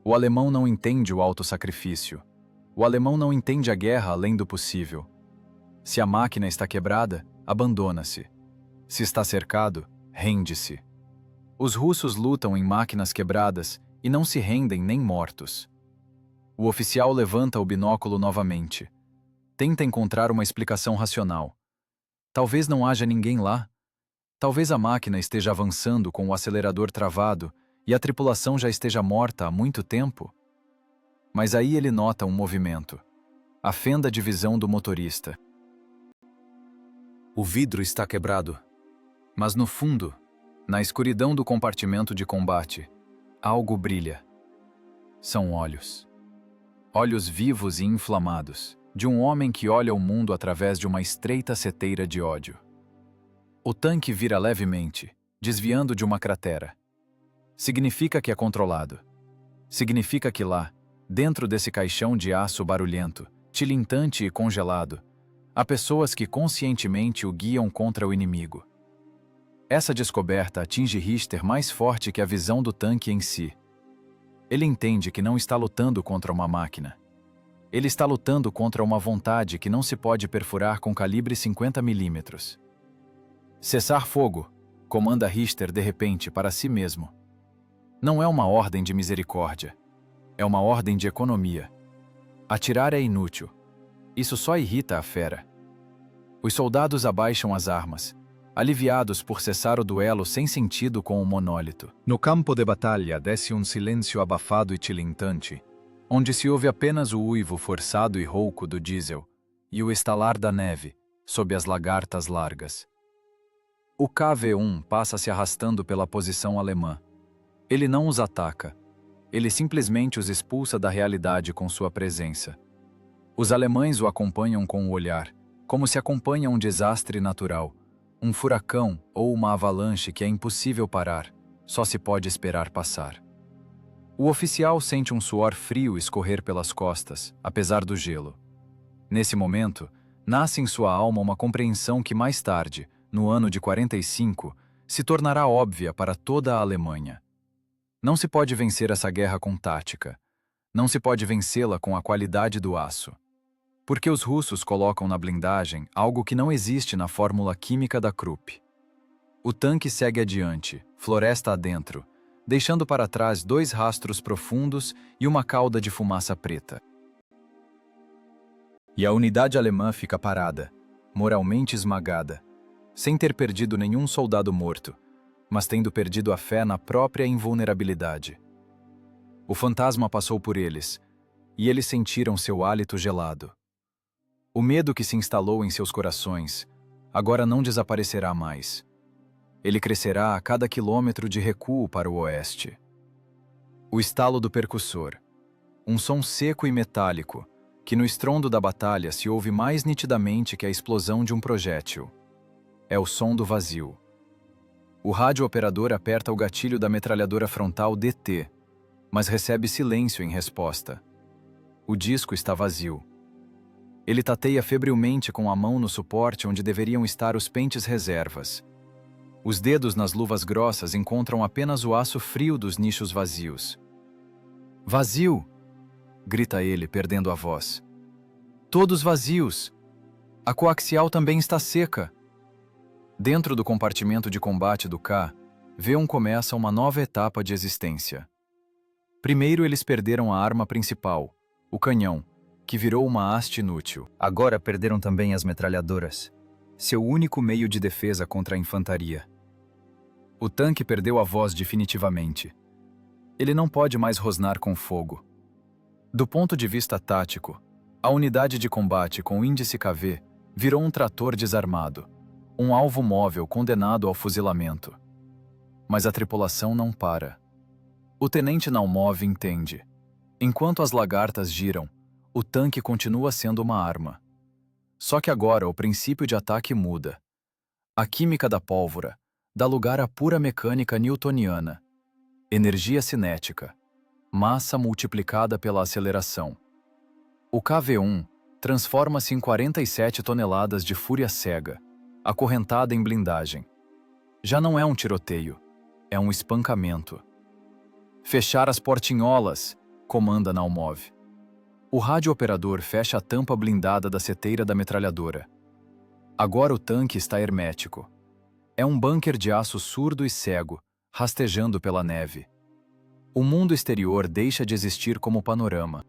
O alemão não entende o autossacrifício. O alemão não entende a guerra além do possível. Se a máquina está quebrada, abandona-se. Se está cercado, rende-se. Os russos lutam em máquinas quebradas e não se rendem nem mortos. O oficial levanta o binóculo novamente. Tenta encontrar uma explicação racional. Talvez não haja ninguém lá. Talvez a máquina esteja avançando com o acelerador travado e a tripulação já esteja morta há muito tempo. Mas aí ele nota um movimento. A fenda de visão do motorista. O vidro está quebrado. Mas no fundo, na escuridão do compartimento de combate, algo brilha. São olhos. Olhos vivos e inflamados, de um homem que olha o mundo através de uma estreita seteira de ódio. O tanque vira levemente, desviando de uma cratera. Significa que é controlado. Significa que lá, Dentro desse caixão de aço barulhento, tilintante e congelado, há pessoas que conscientemente o guiam contra o inimigo. Essa descoberta atinge Richter mais forte que a visão do tanque em si. Ele entende que não está lutando contra uma máquina. Ele está lutando contra uma vontade que não se pode perfurar com calibre 50 mm. Cessar fogo, comanda Richter de repente para si mesmo. Não é uma ordem de misericórdia. É uma ordem de economia. Atirar é inútil. Isso só irrita a fera. Os soldados abaixam as armas, aliviados por cessar o duelo sem sentido com o monólito. No campo de batalha desce um silêncio abafado e tilintante, onde se ouve apenas o uivo forçado e rouco do diesel e o estalar da neve sob as lagartas largas. O KV-1 passa se arrastando pela posição alemã. Ele não os ataca. Ele simplesmente os expulsa da realidade com sua presença. Os alemães o acompanham com o olhar, como se acompanha um desastre natural, um furacão ou uma avalanche que é impossível parar, só se pode esperar passar. O oficial sente um suor frio escorrer pelas costas, apesar do gelo. Nesse momento, nasce em sua alma uma compreensão que mais tarde, no ano de 45, se tornará óbvia para toda a Alemanha. Não se pode vencer essa guerra com tática. Não se pode vencê-la com a qualidade do aço. Porque os russos colocam na blindagem algo que não existe na fórmula química da Krupp. O tanque segue adiante, floresta adentro, deixando para trás 2 rastros profundos e uma cauda de fumaça preta. E a unidade alemã fica parada, moralmente esmagada, sem ter perdido nenhum soldado morto, mas tendo perdido a fé na própria invulnerabilidade. O fantasma passou por eles, e eles sentiram seu hálito gelado. O medo que se instalou em seus corações agora não desaparecerá mais. Ele crescerá a cada quilômetro de recuo para o oeste. O estalo do percussor, um som seco e metálico, que no estrondo da batalha se ouve mais nitidamente que a explosão de um projétil. É o som do vazio. O rádio-operador aperta o gatilho da metralhadora frontal DT, mas recebe silêncio em resposta. O disco está vazio. Ele tateia febrilmente com a mão no suporte onde deveriam estar os pentes reservas. Os dedos nas luvas grossas encontram apenas o aço frio dos nichos vazios. Vazio! Grita ele, perdendo a voz. Todos vazios! A coaxial também está seca. Dentro do compartimento de combate do KV-1 começa uma nova etapa de existência. Primeiro eles perderam a arma principal, o canhão, que virou uma haste inútil. Agora perderam também as metralhadoras, seu único meio de defesa contra a infantaria. O tanque perdeu a voz definitivamente. Ele não pode mais rosnar com fogo. Do ponto de vista tático, a unidade de combate com o índice KV virou um trator desarmado, um alvo móvel condenado ao fuzilamento. Mas a tripulação não para. O tenente Naumov entende. Enquanto as lagartas giram, o tanque continua sendo uma arma. Só que agora o princípio de ataque muda. A química da pólvora dá lugar à pura mecânica newtoniana. Energia cinética. Massa multiplicada pela aceleração. O KV-1 transforma-se em 47 toneladas de fúria cega, acorrentada em blindagem. Já não é um tiroteio, é um espancamento. Fechar as portinholas, comanda Naumov. O rádio-operador fecha a tampa blindada da seteira da metralhadora. Agora o tanque está hermético. É um bunker de aço surdo e cego, rastejando pela neve. O mundo exterior deixa de existir como panorama.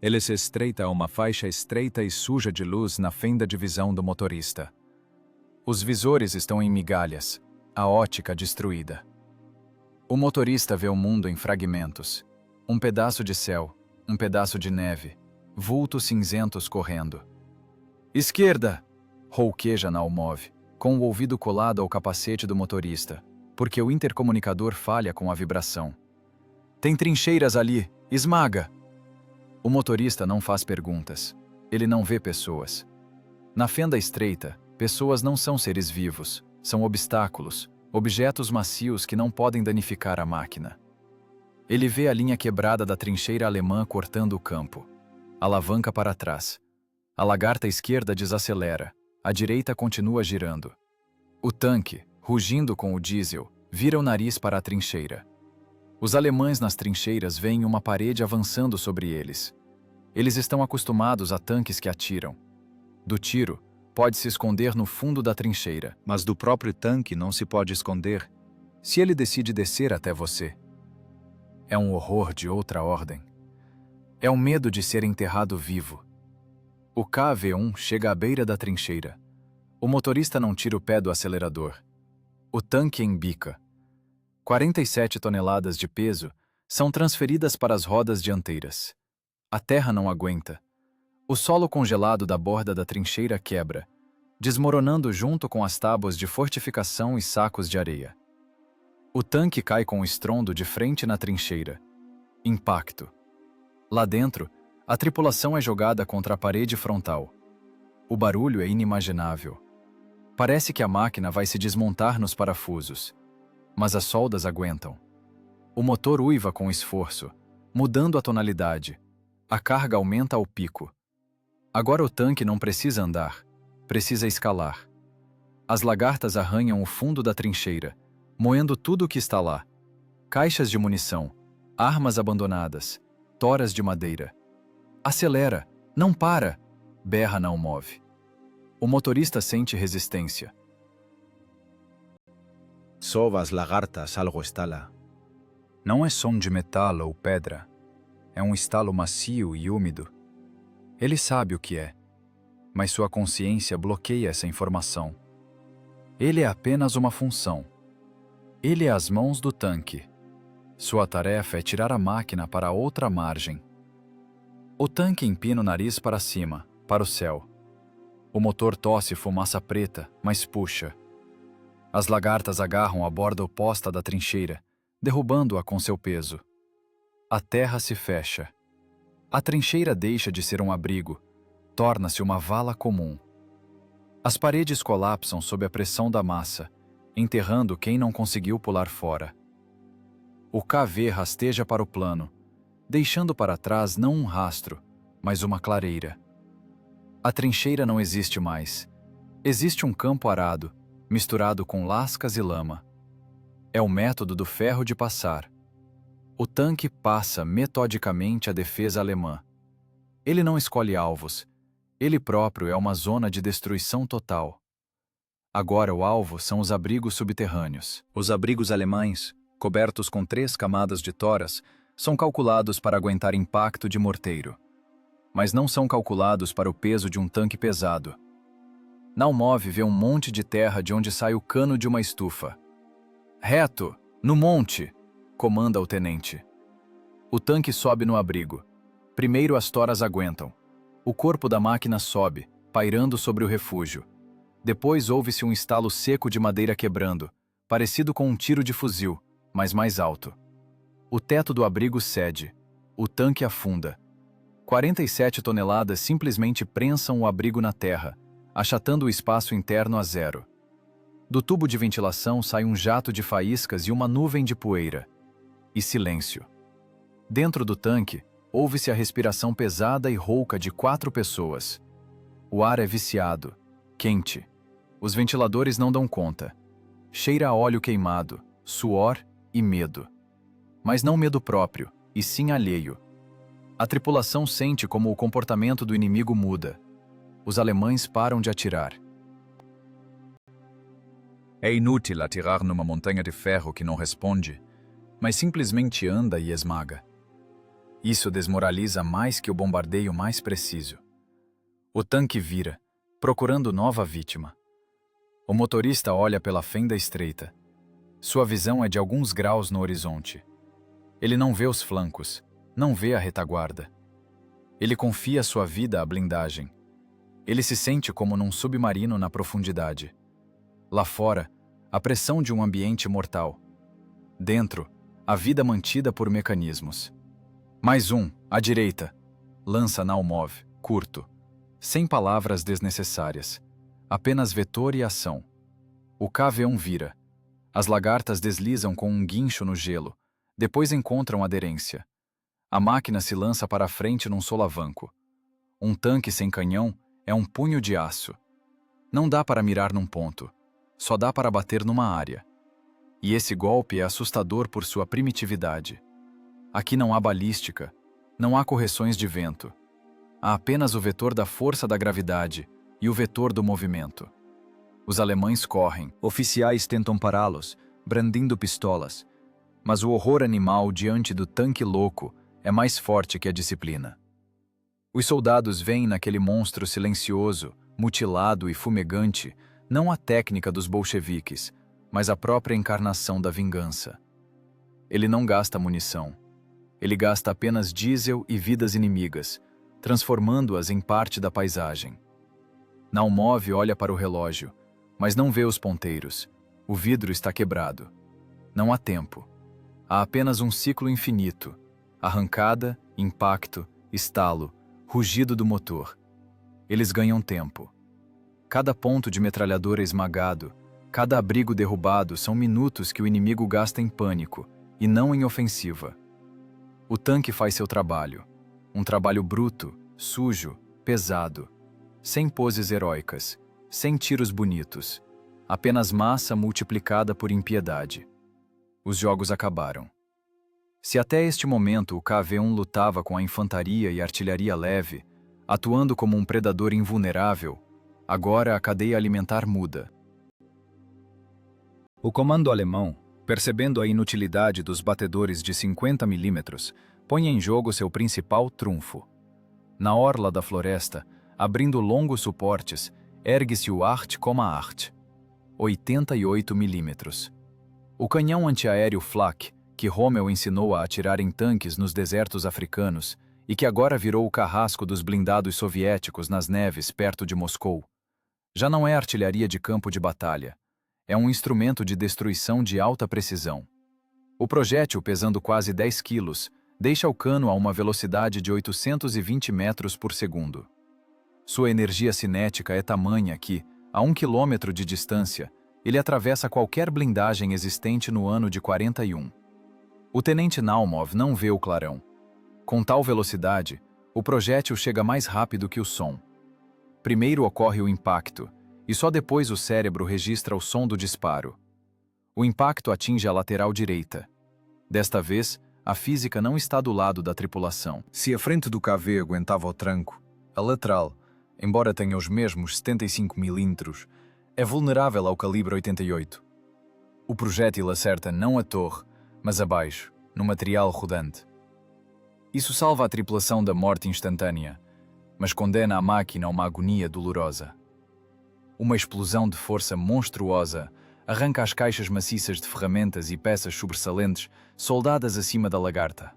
Ele se estreita a uma faixa estreita e suja de luz na fenda de visão do motorista. Os visores estão em migalhas, a ótica destruída. O motorista vê o mundo em fragmentos. Um pedaço de céu, um pedaço de neve, vultos cinzentos correndo. Esquerda! Rouqueja Naumov, com o ouvido colado ao capacete do motorista, porque o intercomunicador falha com a vibração. Tem trincheiras ali, esmaga! O motorista não faz perguntas. Ele não vê pessoas. Na fenda estreita, pessoas não são seres vivos, são obstáculos, objetos macios que não podem danificar a máquina. Ele vê a linha quebrada da trincheira alemã cortando o campo. Alavanca para trás. A lagarta esquerda desacelera. A direita continua girando. O tanque, rugindo com o diesel, vira o nariz para a trincheira. Os alemães nas trincheiras veem uma parede avançando sobre eles. Eles estão acostumados a tanques que atiram. Do tiro, pode se esconder no fundo da trincheira. Mas do próprio tanque não se pode esconder, se ele decide descer até você. É um horror de outra ordem. É o medo de ser enterrado vivo. O KV-1 chega à beira da trincheira. O motorista não tira o pé do acelerador. O tanque embica. 47 toneladas de peso são transferidas para as rodas dianteiras. A terra não aguenta. O solo congelado da borda da trincheira quebra, desmoronando junto com as tábuas de fortificação e sacos de areia. O tanque cai com estrondo de frente na trincheira. Impacto. Lá dentro, a tripulação é jogada contra a parede frontal. O barulho é inimaginável. Parece que a máquina vai se desmontar nos parafusos. Mas as soldas aguentam. O motor uiva com esforço, mudando a tonalidade. A carga aumenta ao pico. Agora o tanque não precisa andar, precisa escalar. As lagartas arranham o fundo da trincheira, moendo tudo o que está lá. Caixas de munição, armas abandonadas, toras de madeira. Acelera, não para! Berra não move. O motorista sente resistência. Só as lagartas algo estala. Não é som de metal ou pedra. É um estalo macio e úmido. Ele sabe o que é, mas sua consciência bloqueia essa informação. Ele é apenas uma função. Ele é as mãos do tanque. Sua tarefa é tirar a máquina para outra margem. O tanque empina o nariz para cima, para o céu. O motor tosse fumaça preta, mas puxa. As lagartas agarram a borda oposta da trincheira, derrubando-a com seu peso. A terra se fecha. A trincheira deixa de ser um abrigo, torna-se uma vala comum. As paredes colapsam sob a pressão da massa, enterrando quem não conseguiu pular fora. O KV rasteja para o plano, deixando para trás não um rastro, mas uma clareira. A trincheira não existe mais. Existe um campo arado, misturado com lascas e lama. É o método do ferro de passar. O tanque passa metodicamente a defesa alemã. Ele não escolhe alvos. Ele próprio é uma zona de destruição total. Agora o alvo são os abrigos subterrâneos. Os abrigos alemães, cobertos com 3 camadas de toras, são calculados para aguentar impacto de morteiro. Mas não são calculados para o peso de um tanque pesado. Naumov vê um monte de terra de onde sai o cano de uma estufa. Reto, no monte, comanda o tenente. O tanque sobe no abrigo. Primeiro as toras aguentam. O corpo da máquina sobe, pairando sobre o refúgio. Depois ouve-se um estalo seco de madeira quebrando, parecido com um tiro de fuzil, mas mais alto. O teto do abrigo cede. O tanque afunda. 47 toneladas simplesmente prensam o abrigo na terra, achatando o espaço interno a zero. Do tubo de ventilação sai um jato de faíscas e uma nuvem de poeira. E silêncio. Dentro do tanque, ouve-se a respiração pesada e rouca de 4 pessoas. O ar é viciado, quente. Os ventiladores não dão conta. Cheira a óleo queimado, suor e medo. Mas não medo próprio, e sim alheio. A tripulação sente como o comportamento do inimigo muda. Os alemães param de atirar. É inútil atirar numa montanha de ferro que não responde, mas simplesmente anda e esmaga. Isso desmoraliza mais que o bombardeio mais preciso. O tanque vira, procurando nova vítima. O motorista olha pela fenda estreita. Sua visão é de alguns graus no horizonte. Ele não vê os flancos, não vê a retaguarda. Ele confia sua vida à blindagem. Ele se sente como num submarino na profundidade. Lá fora, a pressão de um ambiente mortal. Dentro, a vida mantida por mecanismos. Mais um, à direita. Lança Naumov, curto. Sem palavras desnecessárias. Apenas vetor e ação. O KV-1 vira. As lagartas deslizam com um guincho no gelo, Depois encontram aderência. A máquina se lança para a frente num solavanco. Um tanque sem canhão é um punho de aço. Não dá para mirar num ponto, só dá para bater numa área. E esse golpe é assustador por sua primitividade. Aqui não há balística, não há correções de vento. Há apenas o vetor da força da gravidade e o vetor do movimento. Os alemães correm, oficiais tentam pará-los, brandindo pistolas, mas o horror animal diante do tanque louco é mais forte que a disciplina. Os soldados veem naquele monstro silencioso, mutilado e fumegante, não a técnica dos bolcheviques, mas a própria encarnação da vingança. Ele não gasta munição. Ele gasta apenas diesel e vidas inimigas, transformando-as em parte da paisagem. Naumov olha para o relógio, mas não vê os ponteiros. O vidro está quebrado. Não há tempo. Há apenas um ciclo infinito. Arrancada, impacto, estalo, rugido do motor. Eles ganham tempo. Cada ponto de metralhadora esmagado, cada abrigo derrubado são minutos que o inimigo gasta em pânico, e não em ofensiva. O tanque faz seu trabalho. Um trabalho bruto, sujo, pesado. Sem poses heróicas, sem tiros bonitos. Apenas massa multiplicada por impiedade. Os jogos acabaram. Se até este momento o KV-1 lutava com a infantaria e artilharia leve, atuando como um predador invulnerável, agora a cadeia alimentar muda. O comando alemão, percebendo a inutilidade dos batedores de 50 mm, põe em jogo seu principal trunfo. Na orla da floresta, abrindo longos suportes, ergue-se o Art, 88 mm. O canhão antiaéreo Flak, que Rommel ensinou a atirar em tanques nos desertos africanos e que agora virou o carrasco dos blindados soviéticos nas neves perto de Moscou, já não é artilharia de campo de batalha. É um instrumento de destruição de alta precisão. O projétil, pesando quase 10 quilos, deixa o cano a uma velocidade de 820 metros por segundo. Sua energia cinética é tamanha que, a 1 quilômetro de distância, ele atravessa qualquer blindagem existente no ano de 41. O tenente Naumov não vê o clarão. Com tal velocidade, o projétil chega mais rápido que o som. Primeiro ocorre o impacto, e só depois o cérebro registra o som do disparo. O impacto atinge a lateral direita. Desta vez, a física não está do lado da tripulação. Se a frente do KV aguentava o tranco, a lateral, embora tenha os mesmos 75 mm, é vulnerável ao calibre 88. O projétil acerta não a torre, mas abaixo, no material rodante. Isso salva a tripulação da morte instantânea, mas condena a máquina a uma agonia dolorosa. Uma explosão de força monstruosa arranca as caixas maciças de ferramentas e peças sobressalentes soldadas acima da lagarta.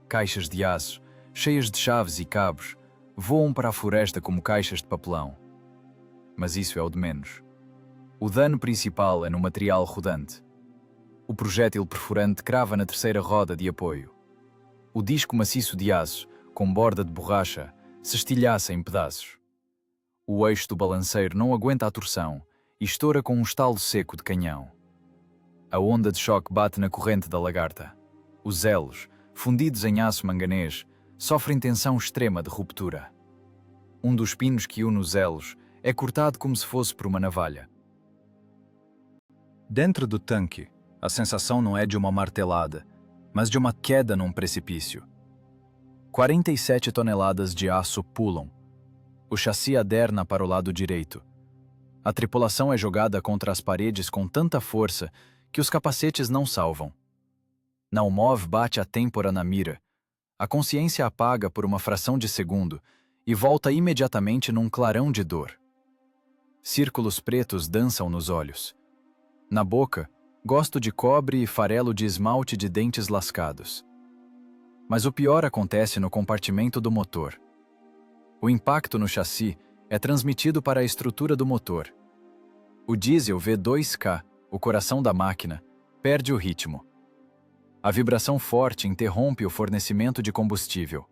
Caixas de aço, cheias de chaves e cabos, voam para a floresta como caixas de papelão. Mas isso é o de menos. O dano principal é no material rodante. O projétil perfurante crava na terceira roda de apoio. O disco maciço de aço, com borda de borracha, se estilhaça em pedaços. O eixo do balanceiro não aguenta a torção e estoura com um estalo seco de canhão. A onda de choque bate na corrente da lagarta. Os elos, fundidos em aço manganês, sofrem tensão extrema de ruptura. Um dos pinos que une os elos é cortado como se fosse por uma navalha. Dentro do tanque, a sensação não é de uma martelada, mas de uma queda num precipício. 47 toneladas de aço pulam. O chassi aderna para o lado direito. A tripulação é jogada contra as paredes com tanta força que os capacetes não salvam. Naumov bate a têmpora na mira. A consciência apaga por uma fração de segundo e volta imediatamente num clarão de dor. Círculos pretos dançam nos olhos. Na boca, gosto de cobre e farelo de esmalte de dentes lascados. Mas o pior acontece no compartimento do motor. O impacto no chassi é transmitido para a estrutura do motor. O diesel V2K, o coração da máquina, perde o ritmo. A vibração forte interrompe o fornecimento de combustível.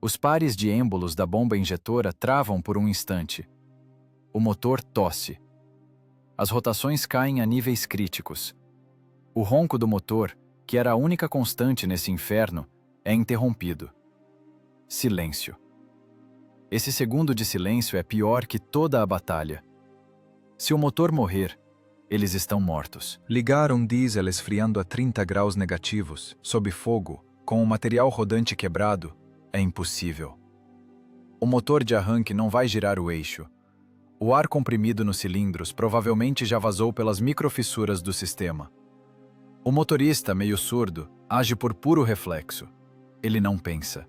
Os pares de êmbolos da bomba injetora travam por um instante. O motor tosse. As rotações caem a níveis críticos. O ronco do motor, que era a única constante nesse inferno, é interrompido. Silêncio. Esse segundo de silêncio é pior que toda a batalha. Se o motor morrer, eles estão mortos. Ligar um diesel esfriando a 30 graus negativos, sob fogo, com o material rodante quebrado, é impossível. O motor de arranque não vai girar o eixo. O ar comprimido nos cilindros provavelmente já vazou pelas microfissuras do sistema. O motorista, meio surdo, age por puro reflexo. Ele não pensa.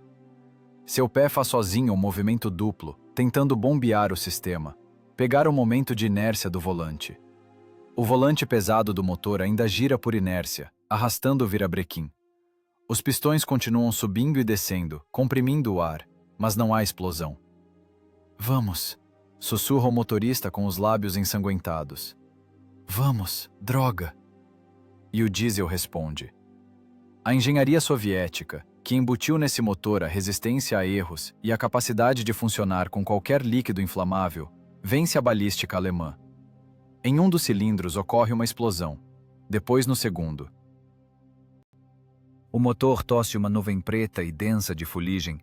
Seu pé faz sozinho um movimento duplo, tentando bombear o sistema, pegar o momento de inércia do volante. O volante pesado do motor ainda gira por inércia, arrastando o virabrequim. Os pistões continuam subindo e descendo, comprimindo o ar, mas não há explosão. Vamos, sussurra o motorista com os lábios ensanguentados. Vamos, droga! E o diesel responde. A engenharia soviética, que embutiu nesse motor a resistência a erros e a capacidade de funcionar com qualquer líquido inflamável, vence a balística alemã. Em um dos cilindros ocorre uma explosão, depois no segundo. O motor tosse uma nuvem preta e densa de fuligem,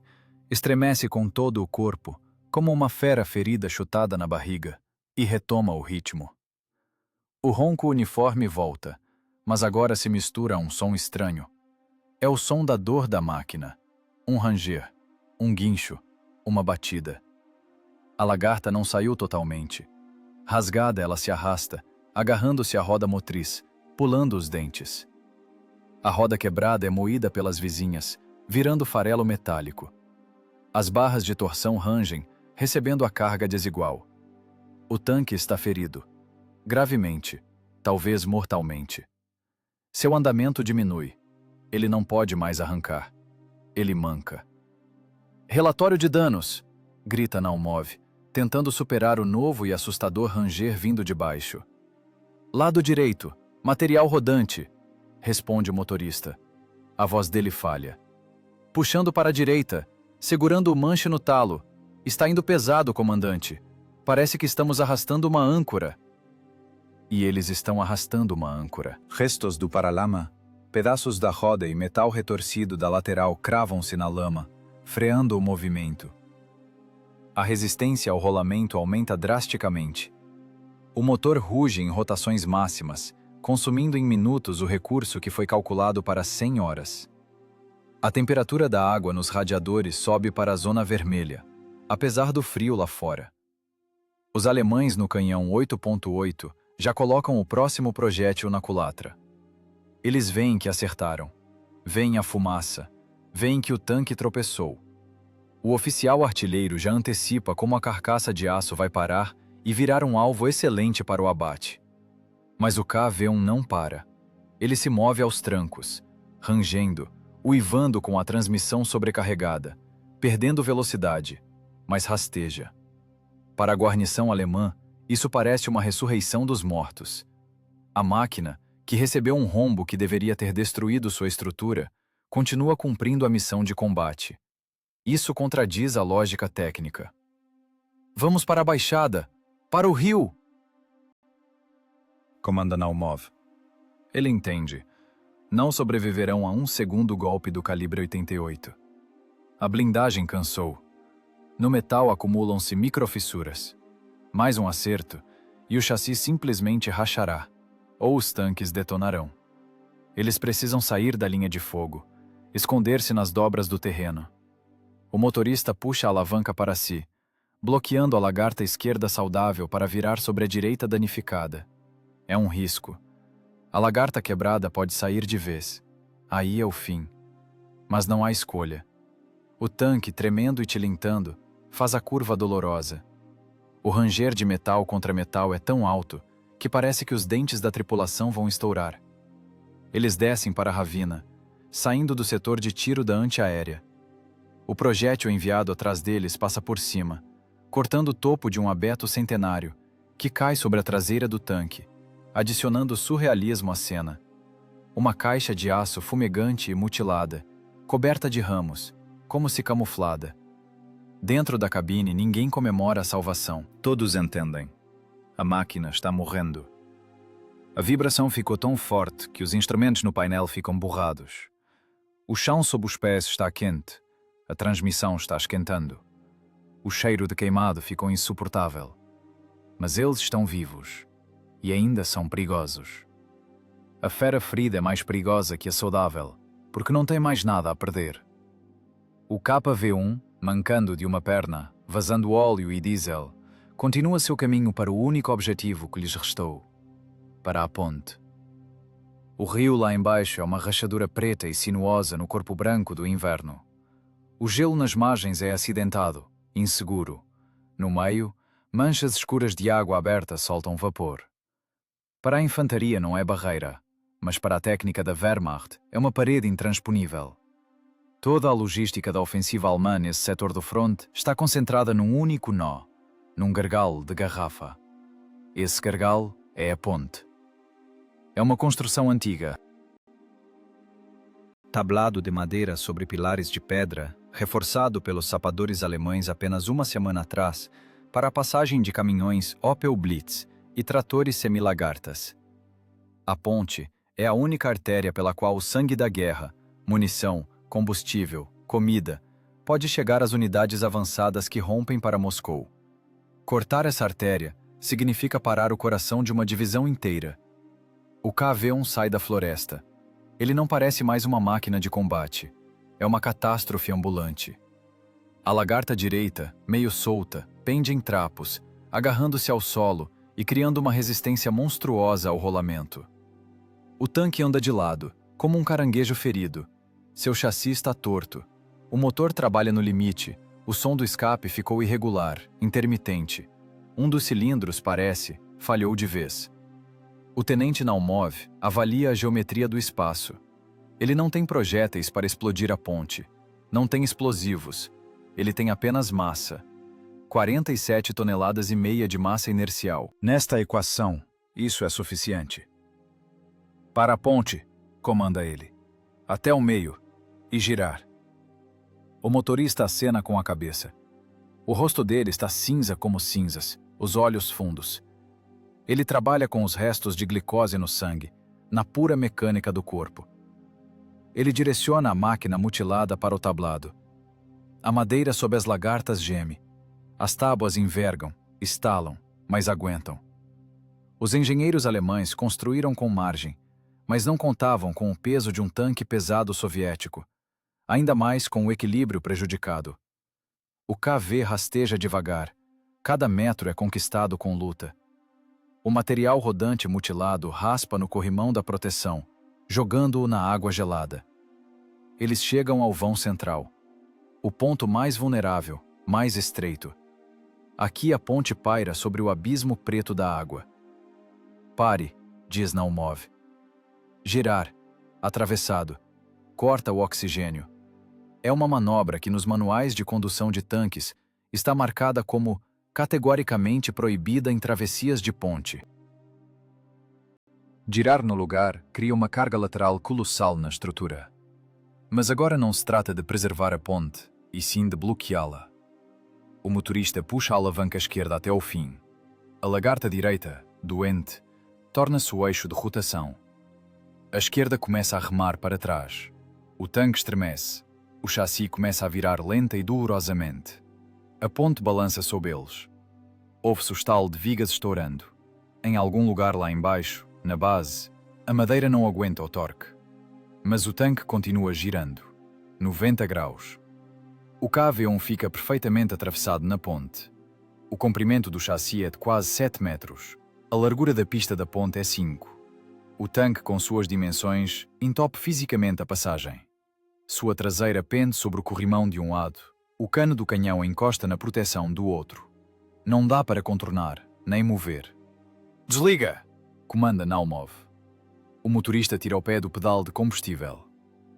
estremece com todo o corpo, como uma fera ferida chutada na barriga, e retoma o ritmo. O ronco uniforme volta, mas agora se mistura a um som estranho. É o som da dor da máquina, um ranger, um guincho, uma batida. A lagarta não saiu totalmente. Rasgada, ela se arrasta, agarrando-se à roda motriz, pulando os dentes. A roda quebrada é moída pelas vizinhas, virando farelo metálico. As barras de torção rangem, recebendo a carga desigual. O tanque está ferido. Gravemente, talvez mortalmente. Seu andamento diminui. Ele não pode mais arrancar. Ele manca. Relatório de danos! Grita Naumov, tentando superar o novo e assustador ranger vindo de baixo. Lado direito, material rodante, responde o motorista. A voz dele falha. Puxando para a direita, segurando o manche no talo. Está indo pesado, comandante. Parece que estamos arrastando uma âncora. E eles estão arrastando uma âncora. Restos do paralama, pedaços da roda e metal retorcido da lateral cravam-se na lama, freando o movimento. A resistência ao rolamento aumenta drasticamente. O motor ruge em rotações máximas, consumindo em minutos o recurso que foi calculado para 100 horas. A temperatura da água nos radiadores sobe para a zona vermelha, apesar do frio lá fora. Os alemães no canhão 8.8 já colocam o próximo projétil na culatra. Eles veem que acertaram. Veem a fumaça. Veem que o tanque tropeçou. O oficial artilheiro já antecipa como a carcaça de aço vai parar e virar um alvo excelente para o abate. Mas o KV-1 não para. Ele se move aos trancos, rangendo, uivando com a transmissão sobrecarregada, perdendo velocidade, mas rasteja. Para a guarnição alemã, isso parece uma ressurreição dos mortos. A máquina, que recebeu um rombo que deveria ter destruído sua estrutura, continua cumprindo a missão de combate. Isso contradiz a lógica técnica. Vamos para a baixada! Para o rio! Comanda Naumov. Ele entende. Não sobreviverão a um segundo golpe do calibre 88. A blindagem cansou. No metal acumulam-se microfissuras. Mais um acerto, e o chassi simplesmente rachará, ou os tanques detonarão. Eles precisam sair da linha de fogo, esconder-se nas dobras do terreno. O motorista puxa a alavanca para si, bloqueando a lagarta esquerda saudável para virar sobre a direita danificada. É um risco. A lagarta quebrada pode sair de vez. Aí é o fim. Mas não há escolha. O tanque, tremendo e tilintando, faz a curva dolorosa. O ranger de metal contra metal é tão alto que parece que os dentes da tripulação vão estourar. Eles descem para a ravina, saindo do setor de tiro da antiaérea. O projétil enviado atrás deles passa por cima, cortando o topo de um abeto centenário, que cai sobre a traseira do tanque, adicionando surrealismo à cena. Uma caixa de aço fumegante e mutilada, coberta de ramos, como se camuflada. Dentro da cabine, ninguém comemora a salvação. Todos entendem. A máquina está morrendo. A vibração ficou tão forte que os instrumentos no painel ficam borrados. O chão sob os pés está quente. A transmissão está esquentando. O cheiro de queimado ficou insuportável. Mas eles estão vivos. E ainda são perigosos. A fera ferida é mais perigosa que a saudável, porque não tem mais nada a perder. O KV-1, mancando de uma perna, vazando óleo e diesel, continua seu caminho para o único objetivo que lhes restou: para a ponte. O rio lá embaixo é uma rachadura preta e sinuosa no corpo branco do inverno. O gelo nas margens é acidentado, inseguro. No meio, manchas escuras de água aberta soltam vapor. Para a infantaria não é barreira, mas para a técnica da Wehrmacht é uma parede intransponível. Toda a logística da ofensiva alemã nesse setor do fronte está concentrada num único nó, num gargalo de garrafa. Esse gargalo é a ponte. É uma construção antiga. Tablado de madeira sobre pilares de pedra, reforçado pelos sapadores alemães apenas uma semana atrás, para a passagem de caminhões Opel Blitz e tratores semilagartas. A ponte é a única artéria pela qual o sangue da guerra, munição, combustível, comida, pode chegar às unidades avançadas que rompem para Moscou. Cortar essa artéria significa parar o coração de uma divisão inteira. O KV-1 sai da floresta. Ele não parece mais uma máquina de combate. É uma catástrofe ambulante. A lagarta direita, meio solta, pende em trapos, agarrando-se ao solo e criando uma resistência monstruosa ao rolamento. O tanque anda de lado, como um caranguejo ferido. Seu chassi está torto. O motor trabalha no limite. O som do escape ficou irregular, intermitente. Um dos cilindros, falhou de vez. O tenente Naumov avalia a geometria do espaço. Ele não tem projéteis para explodir a ponte. Não tem explosivos. Ele tem apenas massa. 47,5 toneladas de massa inercial. Nesta equação, isso é suficiente. Para a ponte, comanda ele. Até o meio. E girar. O motorista acena com a cabeça. O rosto dele está cinza como cinzas, os olhos fundos. Ele trabalha com os restos de glicose no sangue, na pura mecânica do corpo. Ele direciona a máquina mutilada para o tablado. A madeira sob as lagartas geme. As tábuas envergam, estalam, mas aguentam. Os engenheiros alemães construíram com margem, mas não contavam com o peso de um tanque pesado soviético, ainda mais com o equilíbrio prejudicado. O KV rasteja devagar. Cada metro é conquistado com luta. O material rodante mutilado raspa no corrimão da proteção, jogando-o na água gelada. Eles chegam ao vão central. O ponto mais vulnerável, mais estreito. Aqui a ponte paira sobre o abismo preto da água. Pare, diz Naumov. Girar. Atravessado. Corta o oxigênio. É uma manobra que nos manuais de condução de tanques está marcada como categoricamente proibida em travessias de ponte. Girar no lugar cria uma carga lateral colossal na estrutura. Mas agora não se trata de preservar a ponte, e sim de bloqueá-la. O motorista puxa a alavanca esquerda até ao fim. A lagarta direita, doente, torna-se o eixo de rotação. A esquerda começa a remar para trás. O tanque estremece. O chassi começa a virar lenta e dolorosamente. A ponte balança sob eles. Ouve-se o estalo de vigas estourando. Em algum lugar lá embaixo, na base, a madeira não aguenta o torque. Mas o tanque continua girando. 90 graus. O KV-1 fica perfeitamente atravessado na ponte. O comprimento do chassi é de quase 7 metros. A largura da pista da ponte é 5. O tanque, com suas dimensões, entope fisicamente a passagem. Sua traseira pende sobre o corrimão de um lado. O cano do canhão encosta na proteção do outro. Não dá para contornar, nem mover. Desliga! Comanda Naumov. O motorista tira o pé do pedal de combustível.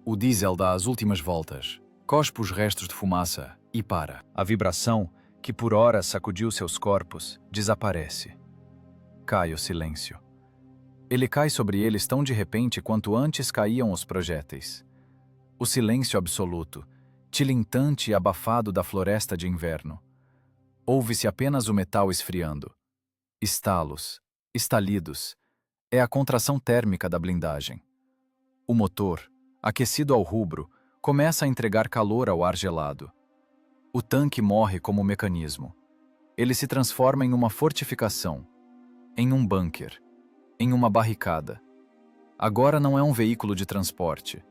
O diesel dá as últimas voltas, cospe os restos de fumaça e para. A vibração, que por horas sacudiu seus corpos, desaparece. Cai o silêncio. Ele cai sobre eles tão de repente quanto antes caíam os projéteis. O silêncio absoluto, tilintante e abafado da floresta de inverno. Ouve-se apenas o metal esfriando. Estalos, estalidos, É a contração térmica da blindagem. O motor, aquecido ao rubro, começa a entregar calor ao ar gelado. O tanque morre como mecanismo. Ele se transforma em uma fortificação, em um bunker, em uma barricada. Agora não é um veículo de transporte.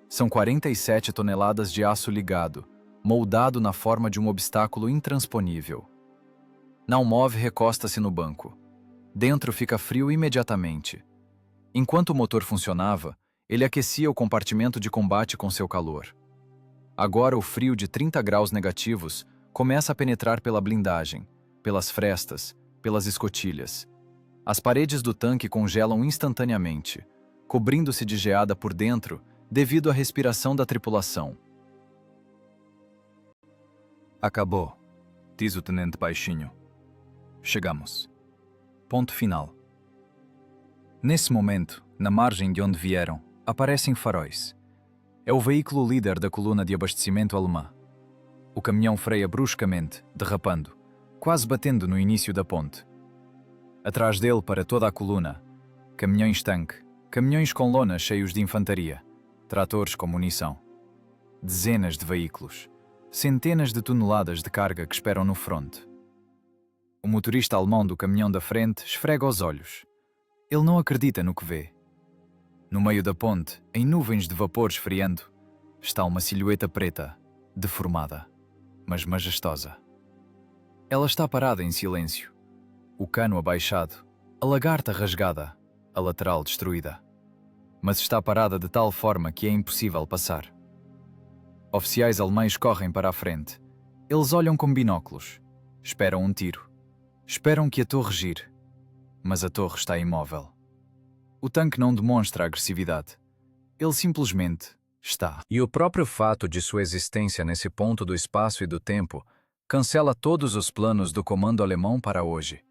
São 47 toneladas de aço ligado, moldado na forma de um obstáculo intransponível. Naumov recosta-se no banco. Dentro fica frio imediatamente. Enquanto o motor funcionava, ele aquecia o compartimento de combate com seu calor. Agora o frio de 30 graus negativos começa a penetrar pela blindagem, pelas frestas, pelas escotilhas. As paredes do tanque congelam instantaneamente, cobrindo-se de geada por dentro devido à respiração da tripulação. Acabou, diz o tenente baixinho. Chegamos. Ponto final. Nesse momento, na margem de onde vieram, aparecem faróis. É o veículo líder da coluna de abastecimento alemã. O caminhão freia bruscamente, derrapando, quase batendo no início da ponte. Atrás dele, para toda a coluna, caminhões-tanque, caminhões com lonas cheios de infantaria, tratores com munição. Dezenas de veículos, centenas de toneladas de carga que esperam no fronte. O motorista alemão do caminhão da frente esfrega os olhos. Ele não acredita no que vê. No meio da ponte, em nuvens de vapor esfriando, está uma silhueta preta, deformada, mas majestosa. Ela está parada em silêncio, o cano abaixado, a lagarta rasgada, a lateral destruída. Mas está parada de tal forma que é impossível passar. Oficiais alemães correm para a frente. Eles olham com binóculos. Esperam um tiro. Esperam que a torre gire. Mas a torre está imóvel. O tanque não demonstra agressividade. Ele simplesmente está. E o próprio fato de sua existência nesse ponto do espaço e do tempo cancela todos os planos do comando alemão para hoje.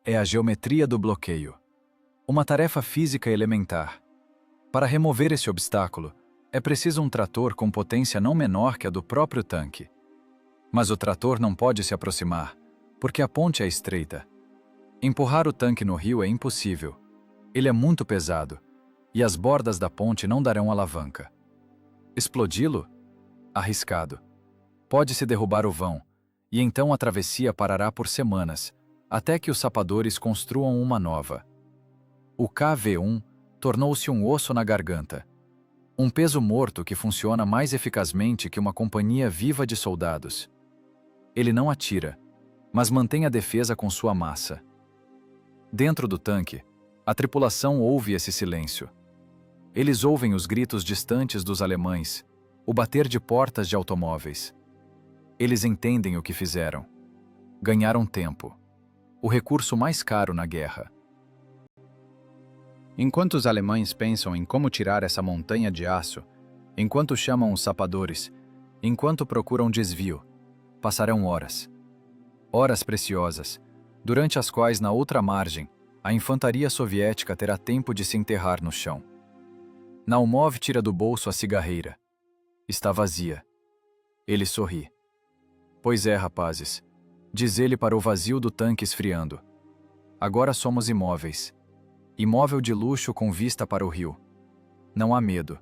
É a geometria do bloqueio. Uma tarefa física elementar. Para remover esse obstáculo, é preciso um trator com potência não menor que a do próprio tanque. Mas o trator não pode se aproximar, porque a ponte é estreita. Empurrar o tanque no rio é impossível. Ele é muito pesado, e as bordas da ponte não darão alavanca. Explodi-lo? Arriscado. Pode-se derrubar o vão, e então a travessia parará por semanas, até que os sapadores construam uma nova. O KV-1 tornou-se um osso na garganta. Um peso morto que funciona mais eficazmente que uma companhia viva de soldados. Ele não atira, mas mantém a defesa com sua massa. Dentro do tanque, a tripulação ouve esse silêncio. Eles ouvem os gritos distantes dos alemães, o bater de portas de automóveis. Eles entendem o que fizeram. Ganharam tempo. O recurso mais caro na guerra. Enquanto os alemães pensam em como tirar essa montanha de aço, enquanto chamam os sapadores, enquanto procuram desvio, passarão horas. Horas preciosas, durante as quais, na outra margem, a infantaria soviética terá tempo de se enterrar no chão. Naumov tira do bolso a cigarreira. Está vazia. Ele sorri. Pois é, rapazes, diz ele para o vazio do tanque esfriando. Agora somos imóveis. Imóvel de luxo com vista para o rio. Não há medo.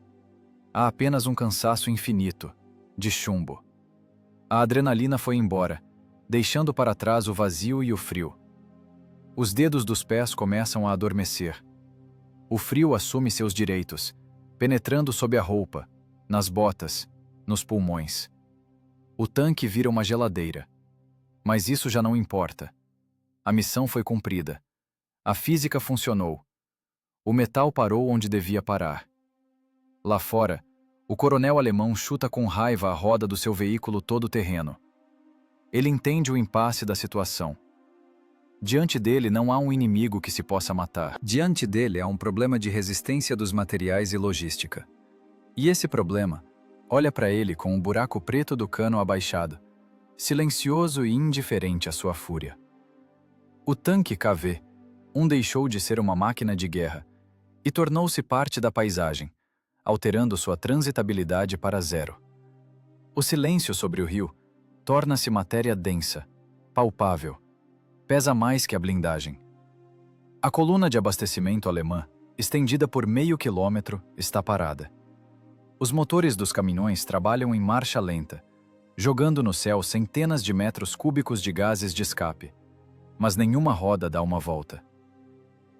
Há apenas um cansaço infinito, de chumbo. A adrenalina foi embora, deixando para trás o vazio e o frio. Os dedos dos pés começam a adormecer. O frio assume seus direitos, penetrando sob a roupa, nas botas, nos pulmões. O tanque vira uma geladeira. Mas isso já não importa. A missão foi cumprida. A física funcionou. O metal parou onde devia parar. Lá fora, o coronel alemão chuta com raiva a roda do seu veículo todo-terreno. Ele entende o impasse da situação. Diante dele não há um inimigo que se possa matar. Diante dele há um problema de resistência dos materiais e logística. E esse problema olha para ele com o buraco preto do cano abaixado, silencioso e indiferente à sua fúria. O tanque KV-1 deixou de ser uma máquina de guerra e tornou-se parte da paisagem, alterando sua transitabilidade para zero. O silêncio sobre o rio torna-se matéria densa, palpável, pesa mais que a blindagem. A coluna de abastecimento alemã, estendida por meio quilômetro, está parada. Os motores dos caminhões trabalham em marcha lenta, jogando no céu centenas de metros cúbicos de gases de escape, mas nenhuma roda dá uma volta.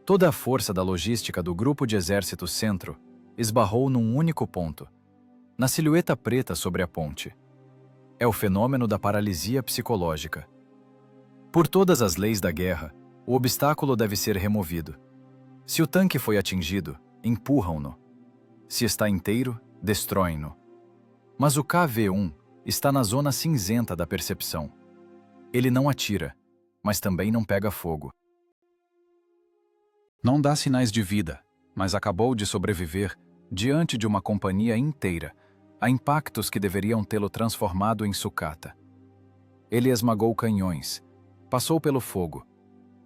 Toda a força da logística do Grupo de Exércitos Centro esbarrou num único ponto, na silhueta preta sobre a ponte. É o fenômeno da paralisia psicológica. Por todas as leis da guerra, o obstáculo deve ser removido. Se o tanque foi atingido, empurram-no. Se está inteiro, destroem-no. Mas o KV-1 está na zona cinzenta da percepção. Ele não atira, mas também não pega fogo. Não dá sinais de vida, mas acabou de sobreviver diante de uma companhia inteira a impactos que deveriam tê-lo transformado em sucata. Ele esmagou canhões, passou pelo fogo,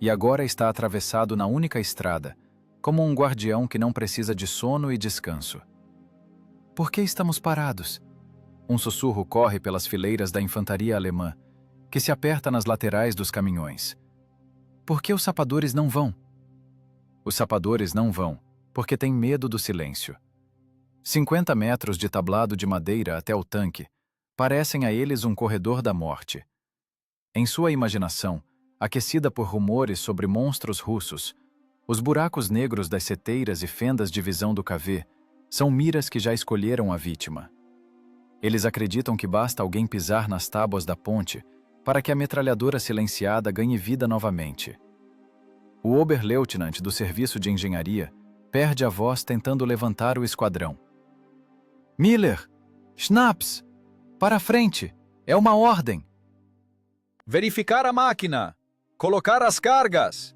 e agora está atravessado na única estrada, como um guardião que não precisa de sono e descanso. Por que estamos parados? Um sussurro corre pelas fileiras da infantaria alemã, que se aperta nas laterais dos caminhões. Por que os sapadores não vão? Os sapadores não vão, porque têm medo do silêncio. 50 metros de tablado de madeira até o tanque parecem a eles um corredor da morte. Em sua imaginação, aquecida por rumores sobre monstros russos, os buracos negros das seteiras e fendas de visão do KV são miras que já escolheram a vítima. Eles acreditam que basta alguém pisar nas tábuas da ponte para que a metralhadora silenciada ganhe vida novamente. O Oberleutnant do serviço de engenharia perde a voz tentando levantar o esquadrão. Miller! Schnaps! Para a frente! É uma ordem! Verificar a máquina! Colocar as cargas!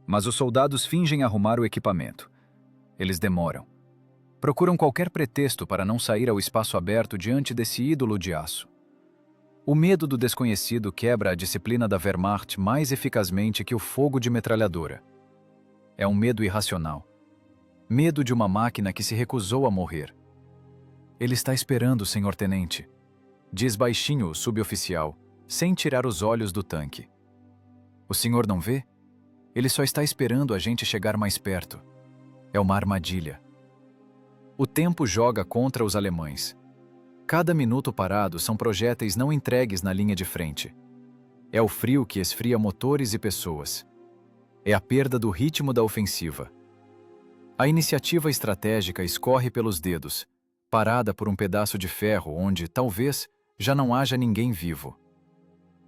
Mas os soldados fingem arrumar o equipamento. Eles demoram. Procuram qualquer pretexto para não sair ao espaço aberto diante desse ídolo de aço. O medo do desconhecido quebra a disciplina da Wehrmacht mais eficazmente que o fogo de metralhadora. É um medo irracional. Medo de uma máquina que se recusou a morrer. Ele está esperando, senhor tenente, diz baixinho o suboficial, sem tirar os olhos do tanque. O senhor não vê? Ele só está esperando a gente chegar mais perto. É uma armadilha. O tempo joga contra os alemães. Cada minuto parado são projéteis não entregues na linha de frente. É o frio que esfria motores e pessoas. É a perda do ritmo da ofensiva. A iniciativa estratégica escorre pelos dedos, parada por um pedaço de ferro onde, talvez, já não haja ninguém vivo.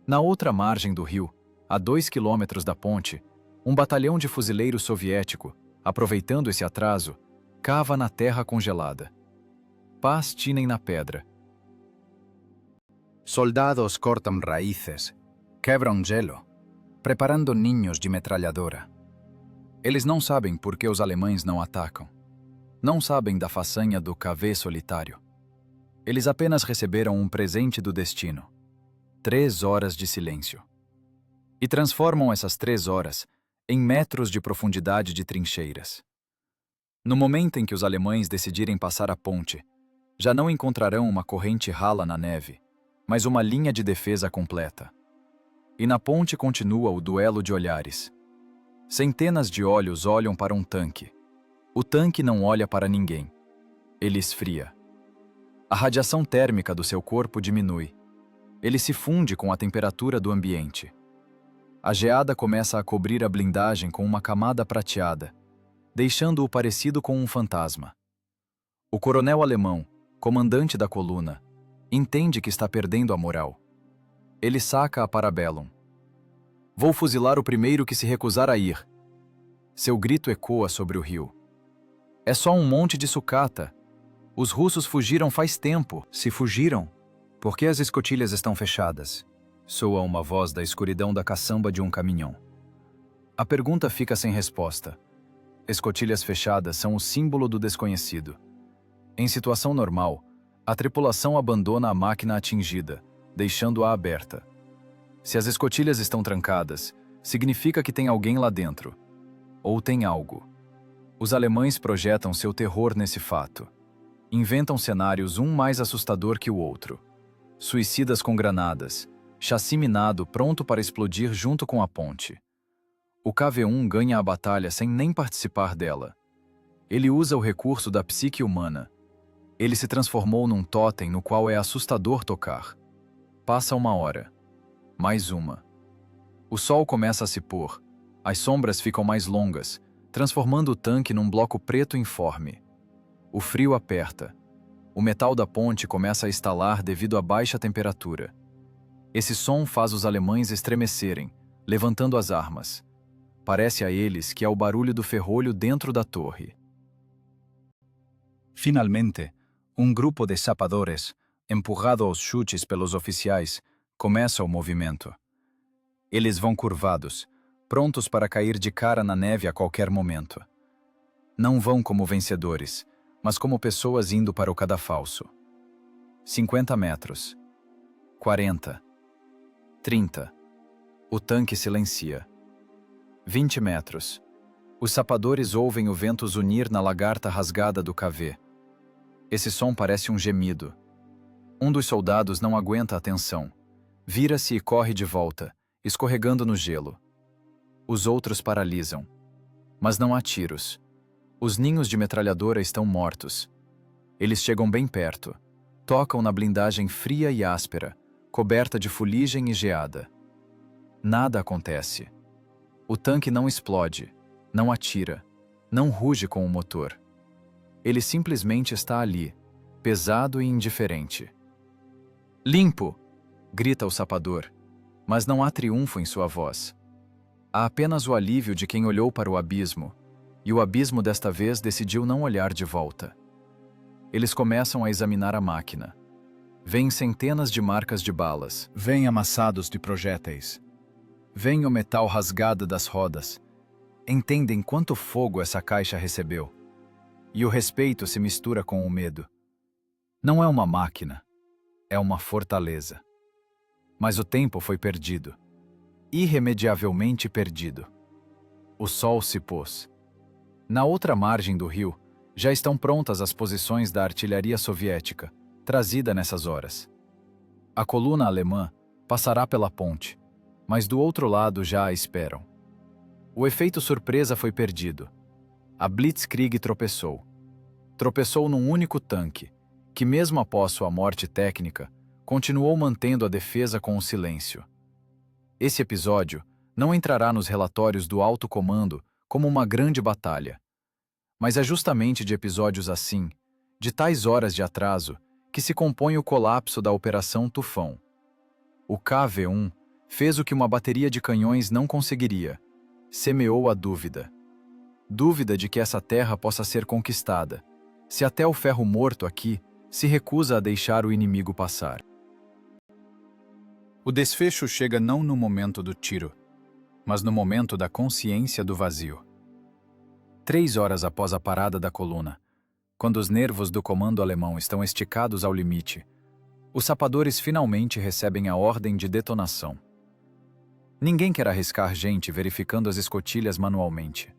Na outra margem do rio, a 2 quilômetros da ponte, um batalhão de fuzileiro soviético, aproveitando esse atraso, cava na terra congelada. Pás tinem na pedra. Soldados cortam raízes, Quebram gelo, preparando ninhos de metralhadora. Eles não sabem por que os alemães não atacam. Não sabem da façanha do KV solitário. Eles apenas receberam um presente do destino. 3 horas de silêncio. E transformam essas 3 horas em metros de profundidade de trincheiras. No momento em que os alemães decidirem passar a ponte, já não encontrarão uma corrente rala na neve, mas uma linha de defesa completa. E na ponte continua o duelo de olhares. Centenas de olhos olham para um tanque. O tanque não olha para ninguém. Ele esfria. A radiação térmica do seu corpo diminui. Ele se funde com a temperatura do ambiente. A geada começa a cobrir a blindagem com uma camada prateada, deixando-o parecido com um fantasma. O coronel alemão, comandante da coluna, entende que está perdendo a moral. Ele saca a Parabellum. Vou fuzilar o primeiro que se recusar a ir. Seu grito ecoa sobre o rio. É só um monte de sucata. Os russos fugiram faz tempo. Se fugiram, por que as escotilhas estão fechadas? Soa uma voz da escuridão da caçamba de um caminhão. A pergunta fica sem resposta. Escotilhas fechadas são o símbolo do desconhecido. Em situação normal, a tripulação abandona a máquina atingida, deixando-a aberta. Se as escotilhas estão trancadas, significa que tem alguém lá dentro. Ou tem algo. Os alemães projetam seu terror nesse fato. Inventam cenários um mais assustador que o outro. Suicidas com granadas, chassi minado pronto para explodir junto com a ponte. O KV-1 ganha a batalha sem nem participar dela. Ele usa o recurso da psique humana. Ele se transformou num totem no qual é assustador tocar. Passa uma hora. Mais uma. O sol começa a se pôr. As sombras ficam mais longas, transformando o tanque num bloco preto informe. O frio aperta. O metal da ponte começa a estalar devido à baixa temperatura. Esse som faz os alemães estremecerem, levantando as armas. Parece a eles que é o barulho do ferrolho dentro da torre. Finalmente, um grupo de sapadores, empurrado aos chutes pelos oficiais, começa o movimento. Eles vão curvados, prontos para cair de cara na neve a qualquer momento. Não vão como vencedores, mas como pessoas indo para o cadafalso. 50 metros. 40. 30. O tanque silencia. 20 metros. Os sapadores ouvem o vento zunir na lagarta rasgada do KV. Esse som parece um gemido. Um dos soldados não aguenta a tensão. Vira-se e corre de volta, escorregando no gelo. Os outros paralisam. Mas não há tiros. Os ninhos de metralhadora estão mortos. Eles chegam bem perto. Tocam na blindagem fria e áspera, coberta de fuligem e geada. Nada acontece. O tanque não explode, não atira, não ruge com o motor. Ele simplesmente está ali, pesado e indiferente. Limpo! Grita o sapador, mas não há triunfo em sua voz. Há apenas o alívio de quem olhou para o abismo, e o abismo desta vez decidiu não olhar de volta. Eles começam a examinar a máquina. Vêm centenas de marcas de balas. Vêm amassados de projéteis. Vêm o metal rasgado das rodas. Entendem quanto fogo essa caixa recebeu. E o respeito se mistura com o medo. Não é uma máquina, é uma fortaleza. Mas o tempo foi perdido. Irremediavelmente perdido. O sol se pôs. Na outra margem do rio, já estão prontas as posições da artilharia soviética, trazida nessas horas. A coluna alemã passará pela ponte, mas do outro lado já a esperam. O efeito surpresa foi perdido. A Blitzkrieg tropeçou. Tropeçou num único tanque, que mesmo após sua morte técnica, continuou mantendo a defesa com o silêncio. Esse episódio não entrará nos relatórios do alto comando como uma grande batalha. Mas é justamente de episódios assim, de tais horas de atraso, que se compõe o colapso da Operação Tufão. O KV-1 fez o que uma bateria de canhões não conseguiria. Semeou a dúvida. Dúvida de que essa terra possa ser conquistada, se até o ferro morto aqui se recusa a deixar o inimigo passar. O desfecho chega não no momento do tiro, mas no momento da consciência do vazio. 3 horas após a parada da coluna, quando os nervos do comando alemão estão esticados ao limite, os sapadores finalmente recebem a ordem de detonação. Ninguém quer arriscar gente verificando as escotilhas manualmente.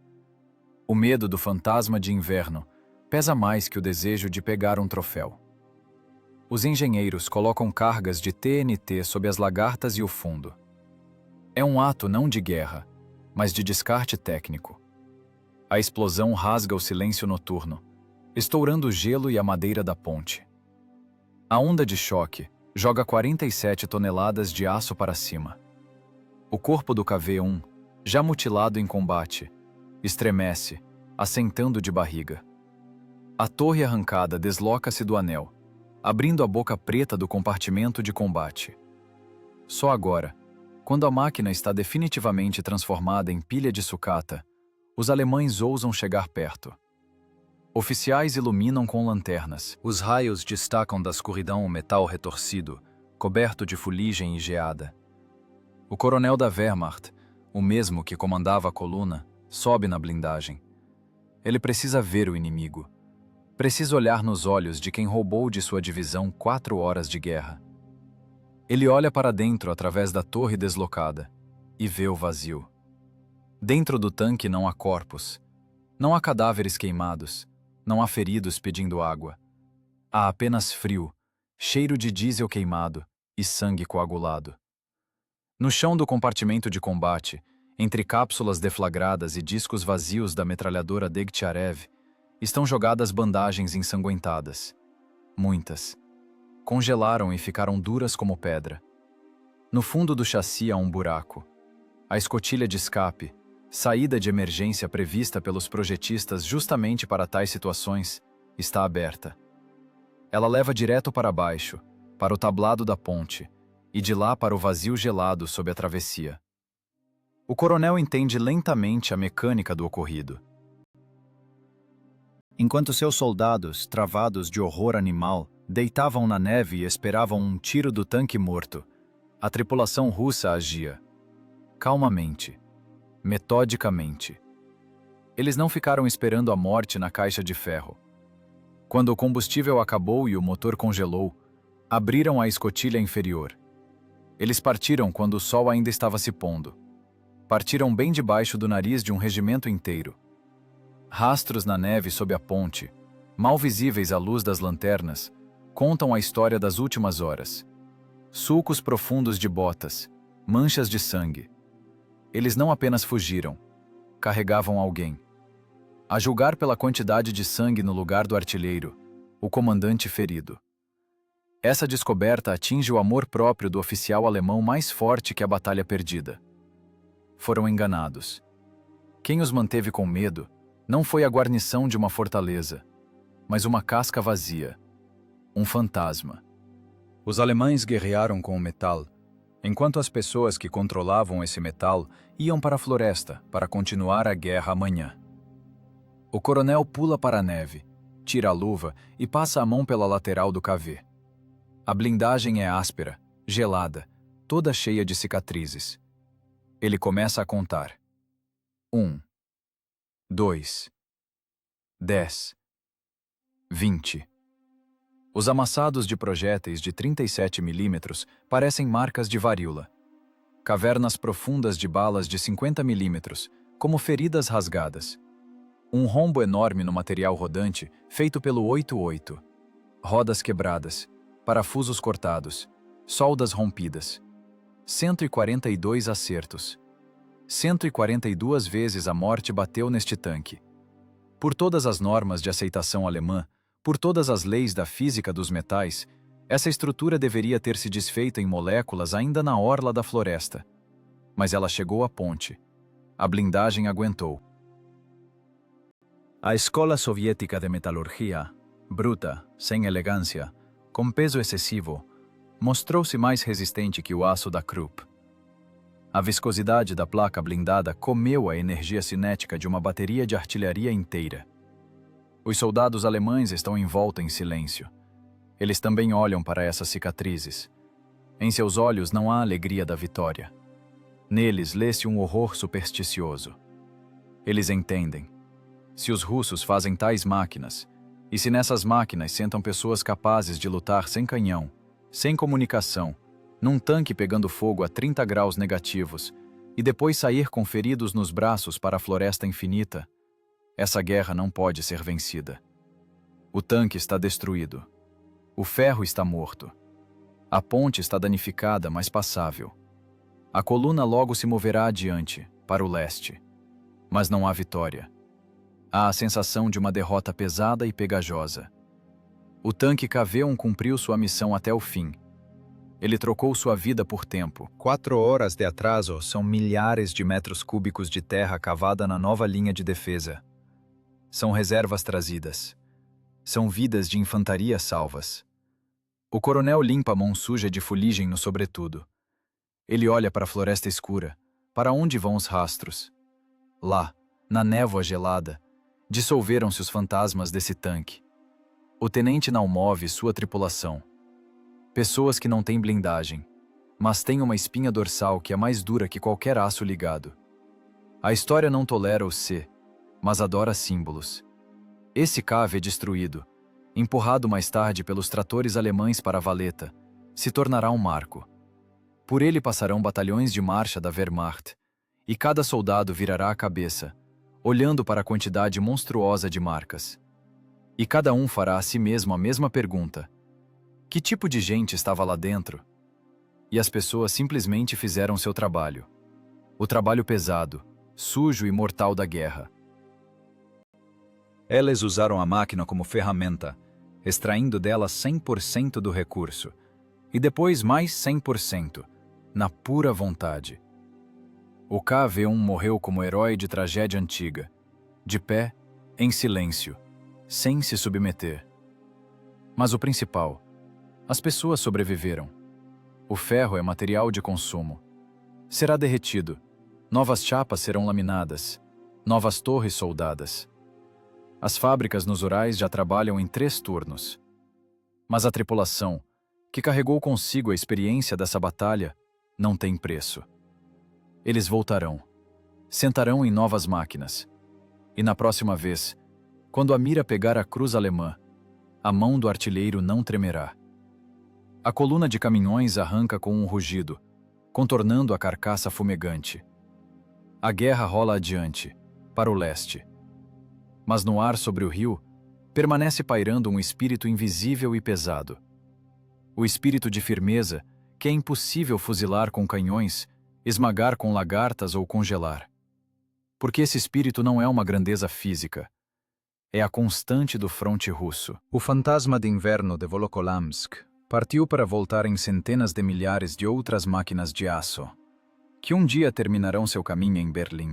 O medo do fantasma de inverno pesa mais que o desejo de pegar um troféu. Os engenheiros colocam cargas de TNT sob as lagartas e o fundo. É um ato não de guerra, mas de descarte técnico. A explosão rasga o silêncio noturno, estourando o gelo e a madeira da ponte. A onda de choque joga 47 toneladas de aço para cima. O corpo do KV-1, já mutilado em combate, estremece, assentando de barriga. A torre arrancada desloca-se do anel, abrindo a boca preta do compartimento de combate. Só agora, quando a máquina está definitivamente transformada em pilha de sucata, os alemães ousam chegar perto. Oficiais iluminam com lanternas. Os raios destacam da escuridão o metal retorcido, coberto de fuligem e geada. O coronel da Wehrmacht, o mesmo que comandava a coluna, sobe na blindagem. Ele precisa ver o inimigo. Precisa olhar nos olhos de quem roubou de sua divisão 4 horas de guerra. Ele olha para dentro através da torre deslocada e vê o vazio. Dentro do tanque não há corpos, não há cadáveres queimados, não há feridos pedindo água. Há apenas frio, cheiro de diesel queimado e sangue coagulado. No chão do compartimento de combate, Entre cápsulas deflagradas e discos vazios da metralhadora Degtyarev, estão jogadas bandagens ensanguentadas. Muitas. Congelaram e ficaram duras como pedra. No fundo do chassi há um buraco. A escotilha de escape, saída de emergência prevista pelos projetistas justamente para tais situações, está aberta. Ela leva direto para baixo, para o tablado da ponte, e de lá para o vazio gelado sob a travessia. O coronel entende lentamente a mecânica do ocorrido. Enquanto seus soldados, travados de horror animal, deitavam na neve e esperavam um tiro do tanque morto, a tripulação russa agia. Calmamente. Metodicamente. Eles não ficaram esperando a morte na caixa de ferro. Quando o combustível acabou e o motor congelou, abriram a escotilha inferior. Eles partiram quando o sol ainda estava se pondo. Partiram bem debaixo do nariz de um regimento inteiro. Rastros na neve sob a ponte, mal visíveis à luz das lanternas, contam a história das últimas horas. Sulcos profundos de botas, manchas de sangue. Eles não apenas fugiram, carregavam alguém. A julgar pela quantidade de sangue no lugar do artilheiro, o comandante ferido. Essa descoberta atinge o amor próprio do oficial alemão mais forte que a batalha perdida. Foram enganados. Quem os manteve com medo não foi a guarnição de uma fortaleza, mas uma casca vazia, um fantasma. Os alemães guerrearam com o metal, enquanto as pessoas que controlavam esse metal iam para a floresta para continuar a guerra amanhã. O coronel pula para a neve, tira a luva e passa a mão pela lateral do KV. A blindagem é áspera, gelada, toda cheia de cicatrizes. Ele começa a contar. 1, 2, 10, 20. Os amassados de projéteis de 37 milímetros parecem marcas de varíola. Cavernas profundas de balas de 50 milímetros, como feridas rasgadas. Um rombo enorme no material rodante, feito pelo 88. Rodas quebradas, parafusos cortados, soldas rompidas. 142 acertos. 142 vezes a morte bateu neste tanque. Por todas as normas de aceitação alemã, por todas as leis da física dos metais, essa estrutura deveria ter se desfeito em moléculas ainda na orla da floresta. Mas ela chegou à ponte. A blindagem aguentou. A escola soviética de metalurgia, bruta, sem elegância, com peso excessivo, mostrou-se mais resistente que o aço da Krupp. A viscosidade da placa blindada comeu a energia cinética de uma bateria de artilharia inteira. Os soldados alemães estão em volta em silêncio. Eles também olham para essas cicatrizes. Em seus olhos não há alegria da vitória. Neles lê-se um horror supersticioso. Eles entendem. Se os russos fazem tais máquinas, e se nessas máquinas sentam pessoas capazes de lutar sem canhão, sem comunicação, num tanque pegando fogo a 30 graus negativos, e depois sair com feridos nos braços para a floresta infinita, essa guerra não pode ser vencida. O tanque está destruído. O ferro está morto. A ponte está danificada, mas passável. A coluna logo se moverá adiante, para o leste. Mas não há vitória. Há a sensação de uma derrota pesada e pegajosa. O tanque KV-1 cumpriu sua missão até o fim. Ele trocou sua vida por tempo. 4 horas de atraso são milhares de metros cúbicos de terra cavada na nova linha de defesa. São reservas trazidas. São vidas de infantaria salvas. O coronel limpa a mão suja de fuligem no sobretudo. Ele olha para a floresta escura, para onde vão os rastros. Lá, na névoa gelada, dissolveram-se os fantasmas desse tanque. O tenente Naumov e sua tripulação. Pessoas que não têm blindagem, mas têm uma espinha dorsal que é mais dura que qualquer aço ligado. A história não tolera o C, mas adora símbolos. Esse cave é destruído, empurrado mais tarde pelos tratores alemães para a valeta, se tornará um marco. Por ele passarão batalhões de marcha da Wehrmacht, e cada soldado virará a cabeça, olhando para a quantidade monstruosa de marcas. E cada um fará a si mesmo a mesma pergunta: que tipo de gente estava lá dentro? E as pessoas simplesmente fizeram seu trabalho. O trabalho pesado, sujo e mortal da guerra. Eles usaram a máquina como ferramenta, extraindo dela 100% do recurso, E depois mais 100%, na pura vontade. O KV-1 morreu como herói de tragédia antiga, de pé, em silêncio, sem se submeter. Mas o principal, as pessoas sobreviveram. O ferro é material de consumo. Será derretido, novas chapas serão laminadas, novas torres soldadas. As fábricas nos Urais já trabalham em 3 turnos. Mas a tripulação, que carregou consigo a experiência dessa batalha, não tem preço. Eles voltarão, sentarão em novas máquinas. E na próxima vez, quando a mira pegar a cruz alemã, a mão do artilheiro não tremerá. A coluna de caminhões arranca com um rugido, contornando a carcaça fumegante. A guerra rola adiante, para o leste. Mas no ar sobre o rio, permanece pairando um espírito invisível e pesado. O espírito de firmeza que é impossível fuzilar com canhões, esmagar com lagartas ou congelar. Porque esse espírito não é uma grandeza física. É a constante do fronte russo. O fantasma de inverno de Volokholamsk partiu para voltar em centenas de milhares de outras máquinas de aço, que um dia terminarão seu caminho em Berlim.